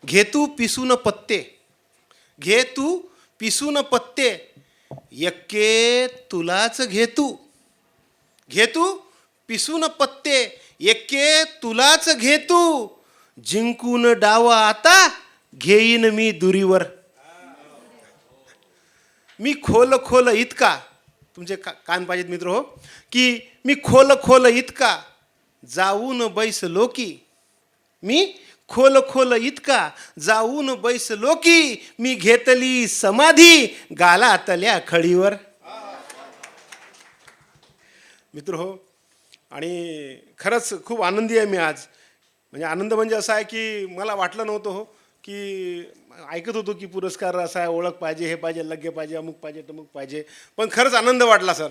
घे तू पिसून पत्ते, घे तू पिसून पत्ते, यक्के तुलाच घे तू, घे तू पिसून पत्ते, यक्के तुलाच घे तू, जिंकून डाव आता घेईन मी दुरीवर. मी खोल खोल इतका, तुमचे कान पाहिजेत मित्र हो, की मी खोल खोल इतका जाऊन बैसलो की, मी खोल खोल इतका जाऊन बैसलो की, मी घेतली समाधी गालातल्या खडीवर. मित्र हो, आणि खरंच खूप आनंदी आहे मी आज. म्हणजे आनंद म्हणजे असा आहे की मला वाटलं नव्हतं हो की ऐकत होतो की पुरस्कार असा आहे, ओळख पाहिजे, हे पाहिजे, लग्गे पाहिजे, अमुक पाहिजे, तमुक पाहिजे, पण खरंच आनंद वाटला सर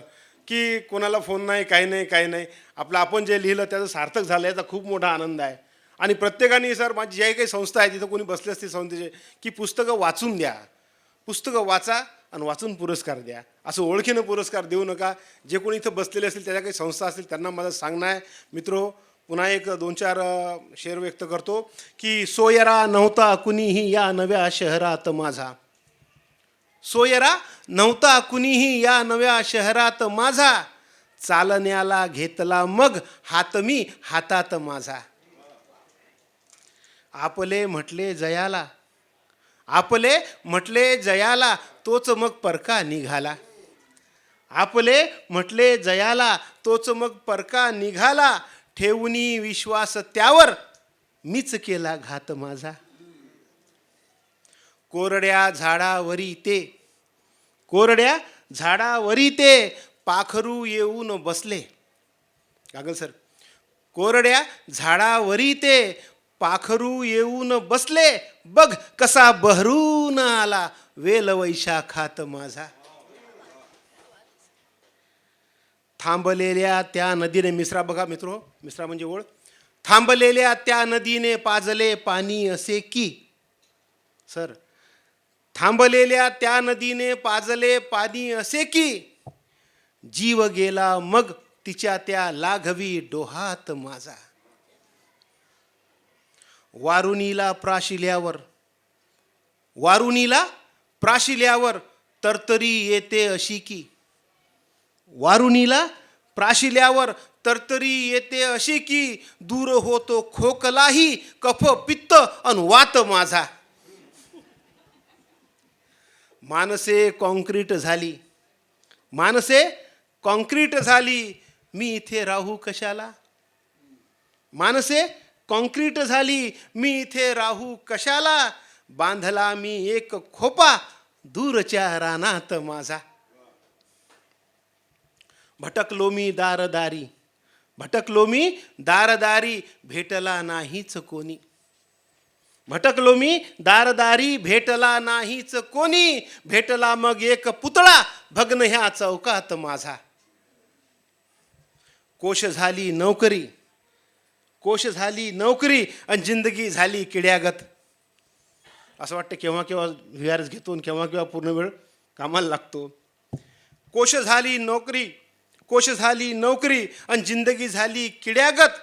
की कोणाला फोन नाही, काही नाही, काही नाही, आपलं आपण जे लिहिलं त्याचं सार्थक झालं याचा खूप मोठा आनंद आहे. आणि प्रत्येकाने सर माझी ज्याही काही संस्था आहे तिथं कोणी बसले असतील संस्थेचे की पुस्तकं वाचून द्या, पुस्तकं वाचा आणि वाचून पुरस्कार द्या. असं ओळखीनं पुरस्कार देऊ नका. जे कोणी इथं बसलेले असतील त्याच्या काही संस्था असतील त्यांना माझं सांगणं आहे. मित्रो, पुन्हा एक 2-4 शेर व्यक्त करतो की सोयरा नव्हता कुणीही या नव्या शहरात माझा, सोयरा नव्हता कुणीही या नव्या शहरात माझा, चालण्याला घेतला मग हात मी हातात माझा, आपले म्हटले जयाला, आपले म्हटले जयाला तोच मग परका निघाला, आपले म्हटले जयाला तोच मग परका निघाला, ठेवूनी विश्वास त्यावर मीच केला घात माझा, कोरड्या झाडावरी ते, कोरड्या झाडावरी ते पाखरू येऊन बसले. गागल सर, कोरड्या झाडावरी ते पाखरू येऊन बसले, बघ कसा बहरून आला वेल वैशाखात माझा. थांबलेल्या त्या नदीने, मिश्रा बघा मित्रो, मिश्रा म्हणजे ओळ. थांबलेल्या त्या नदीने पाजले पाणी असे की, सर, थांबलेल्या त्या नदीने पाजले पाणी असे की, जीव गेला मग तिच्या त्या लाघवी डोहात माझा. वारुणीला प्राशिल्यावर तरतरी येते अशी की, वारुणीला प्राशिल्यावर तरतरी येते अशी की, दूर होतो खोकलाही कफ पित्त अनुवात माझा. मानसे कॉन्क्रीट झाली मी इथे राहू कशाला. मानसे कॉन्क्रीट झाली मी इथे राहू कशाला. बांधला मी एक खोपा दूरच्या रानात माझा. भटकलो मी दारदारी भेटला नाहीच कोणी. भटकलो मी दारदारी भेटला नाहीच कोणी. भेटला मग एक पुतळा भग्न ह्या चौकात माझा. कोश झाली नोकरी आणि जिंदगी झाली किड्यागत. असं वाटतं केव्हा केव्हा व्हीआरएस घेतो आणि केव्हा केव्हा पूर्ण वेळ कामाला लागतो. कोश झाली नोकरी आणि जिंदगी झाली किड्यागत.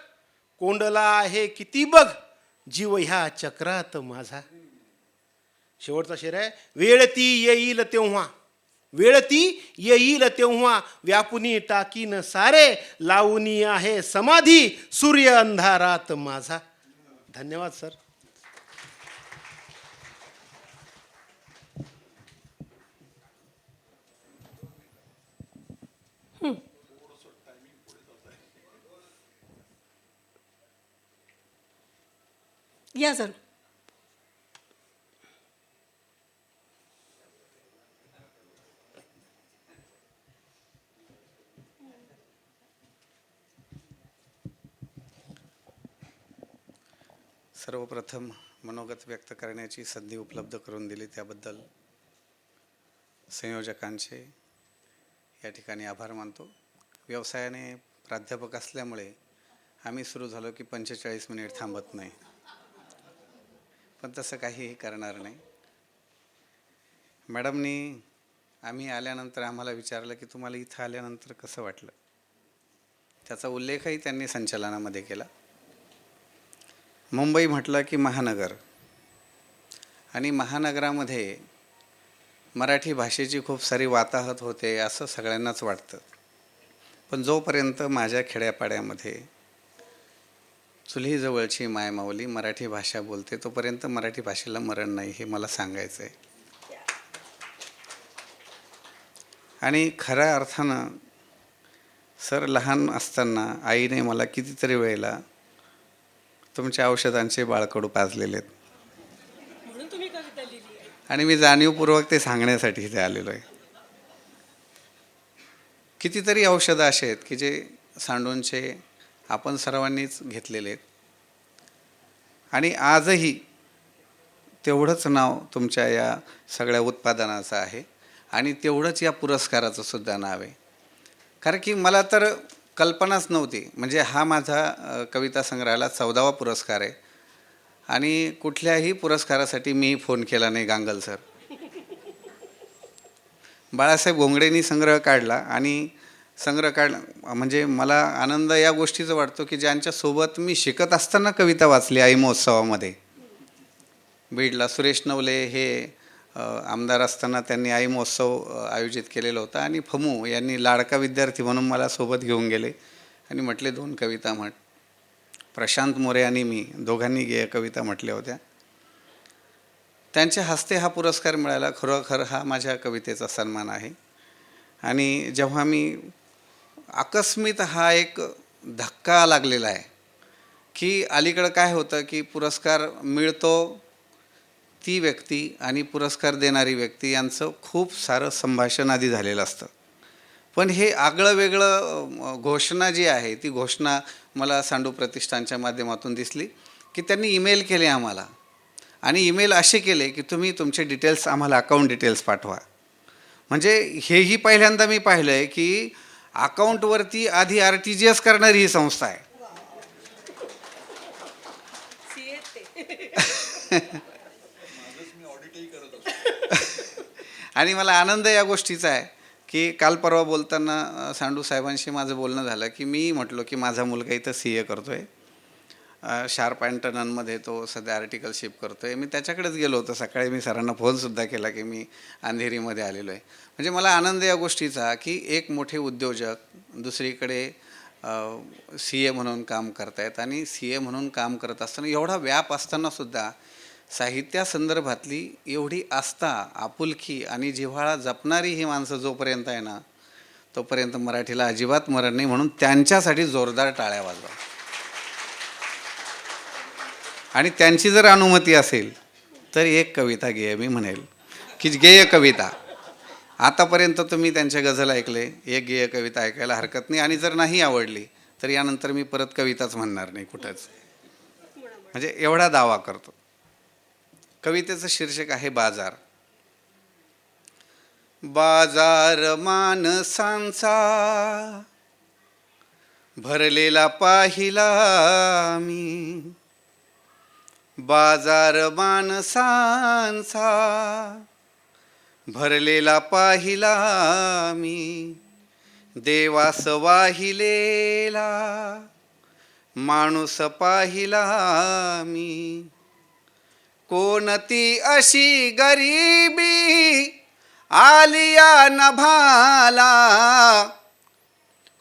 कोंडला आहे किती बघ जीव ह्या चक्रात माझा. शेवटचा शेर आहे. वेळ ती येईल तेव्हा व्यापुनी टाकीन सारे. लावूनी आहे समाधी सूर्य अंधारात माझा. धन्यवाद सर. या सर. सर्वप्रथम मनोगत व्यक्त करण्याची संधी उपलब्ध करून दिली त्याबद्दल संयोजकांचे या ठिकाणी आभार मानतो. व्यवसायाने प्राध्यापक असल्यामुळे आम्ही सुरू झालो की 45 मिनिट थांबत नाही, पण तसं काहीही करणार नाही. मॅडमनी आम्ही आल्यानंतर आम्हाला विचारलं की तुम्हाला इथं आल्यानंतर कसं वाटलं. त्याचा उल्लेखही त्यांनी संचलनामध्ये केला. मुंबई म्हटलं की महानगर, आणि महानगरामध्ये मराठी भाषेची खूप सारी वाताहत होते असं सगळ्यांनाच वाटतं. पण जोपर्यंत माझ्या खेड्यापाड्यामध्ये चुलीजवळची मायमाऊली मराठी भाषा बोलते तोपर्यंत मराठी भाषेला मरण नाही, हे मला सांगायचं आहे. आणि खऱ्या अर्थानं सर, लहान असताना आईने मला कितीतरी वेळेला तुमच्या औषधांचे बाळकडू पाजलेले आहेत, आणि मी जाणीवपूर्वक ते सांगण्यासाठी इथे आलेलो आहे. कितीतरी औषधं असे आहेत की जे सांडूंचे आपण सर्वांनीच घेतलेले आहेत, आणि आजही तेवढंच नाव तुमच्या या सगळ्या उत्पादनाचं आहे, आणि तेवढंच या पुरस्काराचं सुद्धा नाव आहे. कारण की मला तर कल्पनाच नव्हती. म्हणजे हा माझा कविता संग्रहाला 14वा पुरस्कार आहे, आणि कुठल्याही पुरस्कारासाठी मी फोन केला नाही गांगल सर. बाळासाहेब घोंगडेंनी संग्रह काढला, आणि संग्रह काढला म्हणजे मला आनंद या गोष्टीचा वाटतो की ज्यांच्यासोबत मी शिकत असताना कविता वाचली आई महोत्सवामध्ये. बीडला सुरेश नवले हे आमदार असताना त्यांनी आई महोत्सव आयोजित केलेला होता, आणि फमू यांनी लाडका विद्यार्थी म्हणून मला सोबत घेऊन गेले आणि म्हटले 2 कविता म्हट. प्रशांत मोरे आणि मी दोघांनी कविता म्हटल्या होत्या. त्यांच्या हस्ते हा पुरस्कार मिळाला. खरोखर हा माझ्या कवितेचा सन्मान आहे. आणि जेव्हा मी आकस्मित हा एक धक्का लागलेला आहे की अलीकडं काय होतं की पुरस्कार मिळतो ती व्यक्ती आणि पुरस्कार देणारी व्यक्ती यांचं खूप सारं संभाषण आधी झालेलं असतं. पण हे आगळं वेगळं घोषणा जी आहे ती घोषणा मला सांडू प्रतिष्ठानच्या माध्यमातून दिसली. की त्यांनी ईमेल केले आम्हाला आणि ईमेल असे केले की तुम्ही तुमचे डिटेल्स आम्हाला अकाउंट डिटेल्स पाठवा. म्हणजे हेही पहिल्यांदा मी पाहिलं आहे की अकाउंटवरती आधी RTGS करणारी ही संस्था आहे. आणि मला आनंद या गोष्टीचा आहे की काल परवा बोलताना सांडू साहेबांशी माझं बोलणं झालं की मी म्हटलो की माझा मुलगा इथं CA करतो आहे, शार्प अँड टननमध्ये तो सध्या आर्टिकलशिप करतो आहे. मी त्याच्याकडेच गेलो होतो सकाळी. मी सरांना फोनसुद्धा केला की मी अंधेरीमध्ये आलेलो आहे. म्हणजे मला आनंद या गोष्टीचा की एक मोठे उद्योजक दुसरीकडे CA म्हणून काम करतायत आणि CA म्हणून काम करत असताना एवढा व्याप असतानासुद्धा साहित्यासंदर्भातली एवढी आस्था, आपुलकी आणि जिव्हाळा जपणारी ही माणसं जोपर्यंत आहे ना, तोपर्यंत मराठीला अजिबात मरण नाही. म्हणून त्यांच्यासाठी जोरदार टाळ्या वाजवा. आणि त्यांची जर अनुमती असेल तर एक कविता गेय मी म्हणेल की गेय कविता. आतापर्यंत तुम्ही त्यांच्या गझल ऐकले, एक गेय कविता ऐकायला हरकत नाही. आणि जर नाही आवडली तर यानंतर मी परत कविताच म्हणणार नाही कुठंच. म्हणजे एवढा दावा करतो. कवितेचं शीर्षक आहे बाजार. बाजार माणसांचा भरलेला पाहिला मी, बाजार माणसांचा भरलेला पाहिला मी, देवास वाहिलेला माणूस पाहिला मी. कोणती अशी गरिबी आलिया नभाला,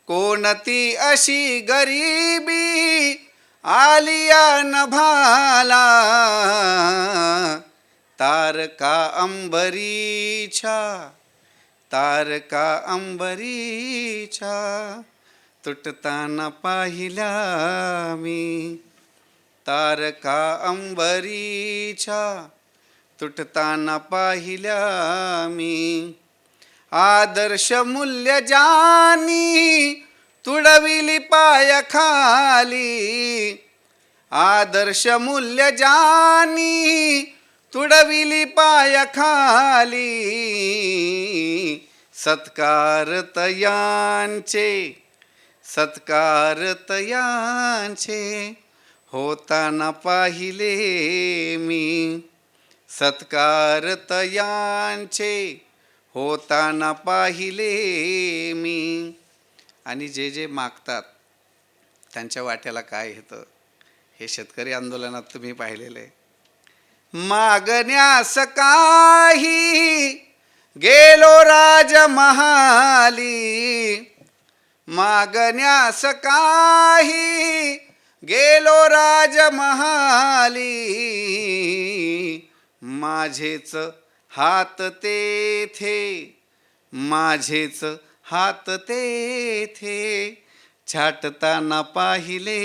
कोणती अशी गरिबी आलिया नभाला, तारका अंबरीच्या, तारका अंबरीच्या तुटताना पाहिल्या मी, तारका अंबरीच्या तुटताना पाहिल्या मी. आदर्श मूल्य जानी तुडविली पायाखाली, आदर्श मूल्य जानी तुडविली पायाखाली. सत्कार तयांचे, सत्कार तयांचे होताना पाहिले मी, सत्कार तयांचे होताना पाहिले मी. आणि जे जे मागतात त्यांच्या वाट्याला काय येतं हे शेतकरी आंदोलनात तुम्ही पाहिलेलं आहे. मागण्यास काही गेलो राजमहाली, मागण्यास काही गेलो राजमहाली. माझेच हात तेथे, माझेच हात तेथे छाटताना पाहिले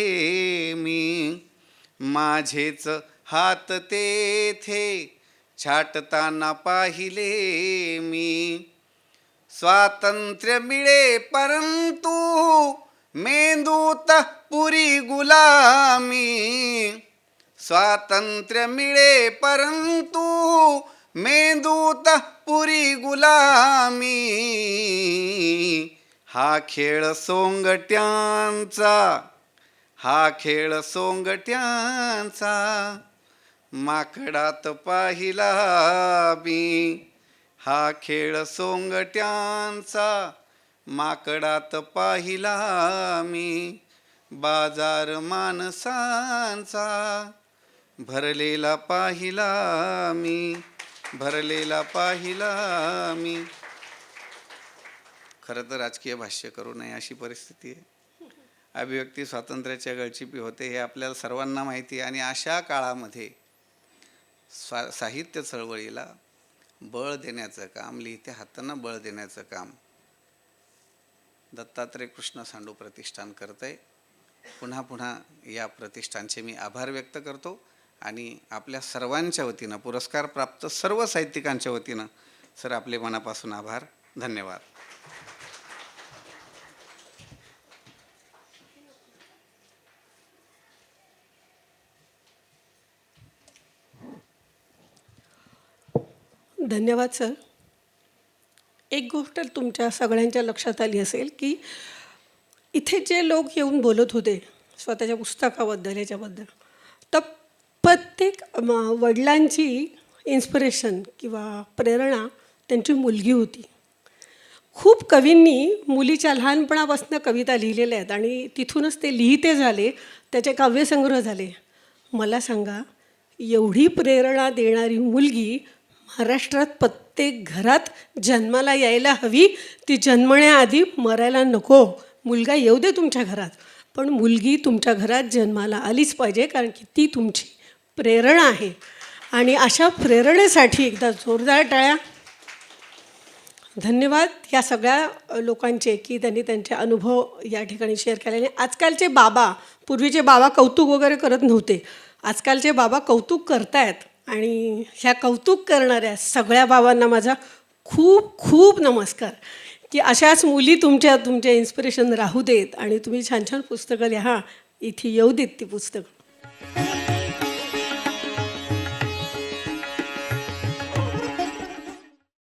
मी, माझेच हात तेथे छाटताना पाहिले मी. स्वातंत्र्य मिळे परंतु मेंदूत पुरी गुलामी, स्वातंत्र्य मिळे परंतु मेंदूत पुरी गुलामी. हा खेळ सोंगट्यांचा, हा खेळ सोंगट्यांचा माकडात पाहिला मी, हा खेळ सोंगट्यांचा माकडात पाहिला मी. बाजार माणसांचा भरलेला पाहिला मी, भरलेला पाहिला मी. खरं तर राजकीय भाष्य करू नये अशी परिस्थिती आहे. अभिव्यक्ती स्वातंत्र्याच्या गळचिपी होते हे आपल्याला सर्वांना माहिती आहे. आणि अशा काळामध्ये साहित्य चळवळीला बळ देण्याचं काम, लिहित्या हातांना बळ देण्याचं काम दत्तात्रय कृष्ण सांडू प्रतिष्ठान करत आहे. पुन्हा पुन्हा या प्रतिष्ठानचे मी आभार व्यक्त करतो. आणि आपल्या सर्वांच्या वतीनं, पुरस्कार प्राप्त सर्व साहित्यिकांच्या वतीनं सर आपले मनापासून आभार. धन्यवाद. धन्यवाद सर. एक गोष्ट तुमच्या सगळ्यांच्या लक्षात आली असेल की इथे जे लोक येऊन बोलत होते स्वतःच्या पुस्तकाबद्दल ह्याच्याबद्दल, तर प्रत्येक वडिलांची इन्स्पिरेशन किंवा प्रेरणा त्यांची मुलगी होती. खूप कवींनी मुलीच्या लहानपणापासून कविता लिहिलेल्या आहेत आणि तिथूनच ते लिहिते झाले, त्याचे काव्यसंग्रह झाले. मला सांगा, एवढी प्रेरणा देणारी मुलगी महाराष्ट्रात प्रत्येक घरात जन्माला यायला हवी. ती जन्मण्याआधी मरायला नको. मुलगा येऊ दे तुमच्या घरात, पण मुलगी तुमच्या घरात जन्माला आलीच पाहिजे, कारण की ती तुमची प्रेरणा आहे. आणि अशा प्रेरणेसाठी एकदा जोरदार टाळ्या. धन्यवाद या सगळ्या लोकांचे की त्यांनी त्यांचे अनुभव या ठिकाणी शेअर केलेले. आजकालचे बाबा, पूर्वीचे बाबा कौतुक वगैरे करत नव्हते, आजकालचे बाबा कौतुक करतायत. आणि ह्या कौतुक करणाऱ्या सगळ्या बाबांना माझा खूप खूप नमस्कार, की अशाच मुली तुमचे इन्स्पिरेशन राहू देत आणि तुम्ही छान छान पुस्तकं लिहा, इथे येऊ देत ती पुस्तकं.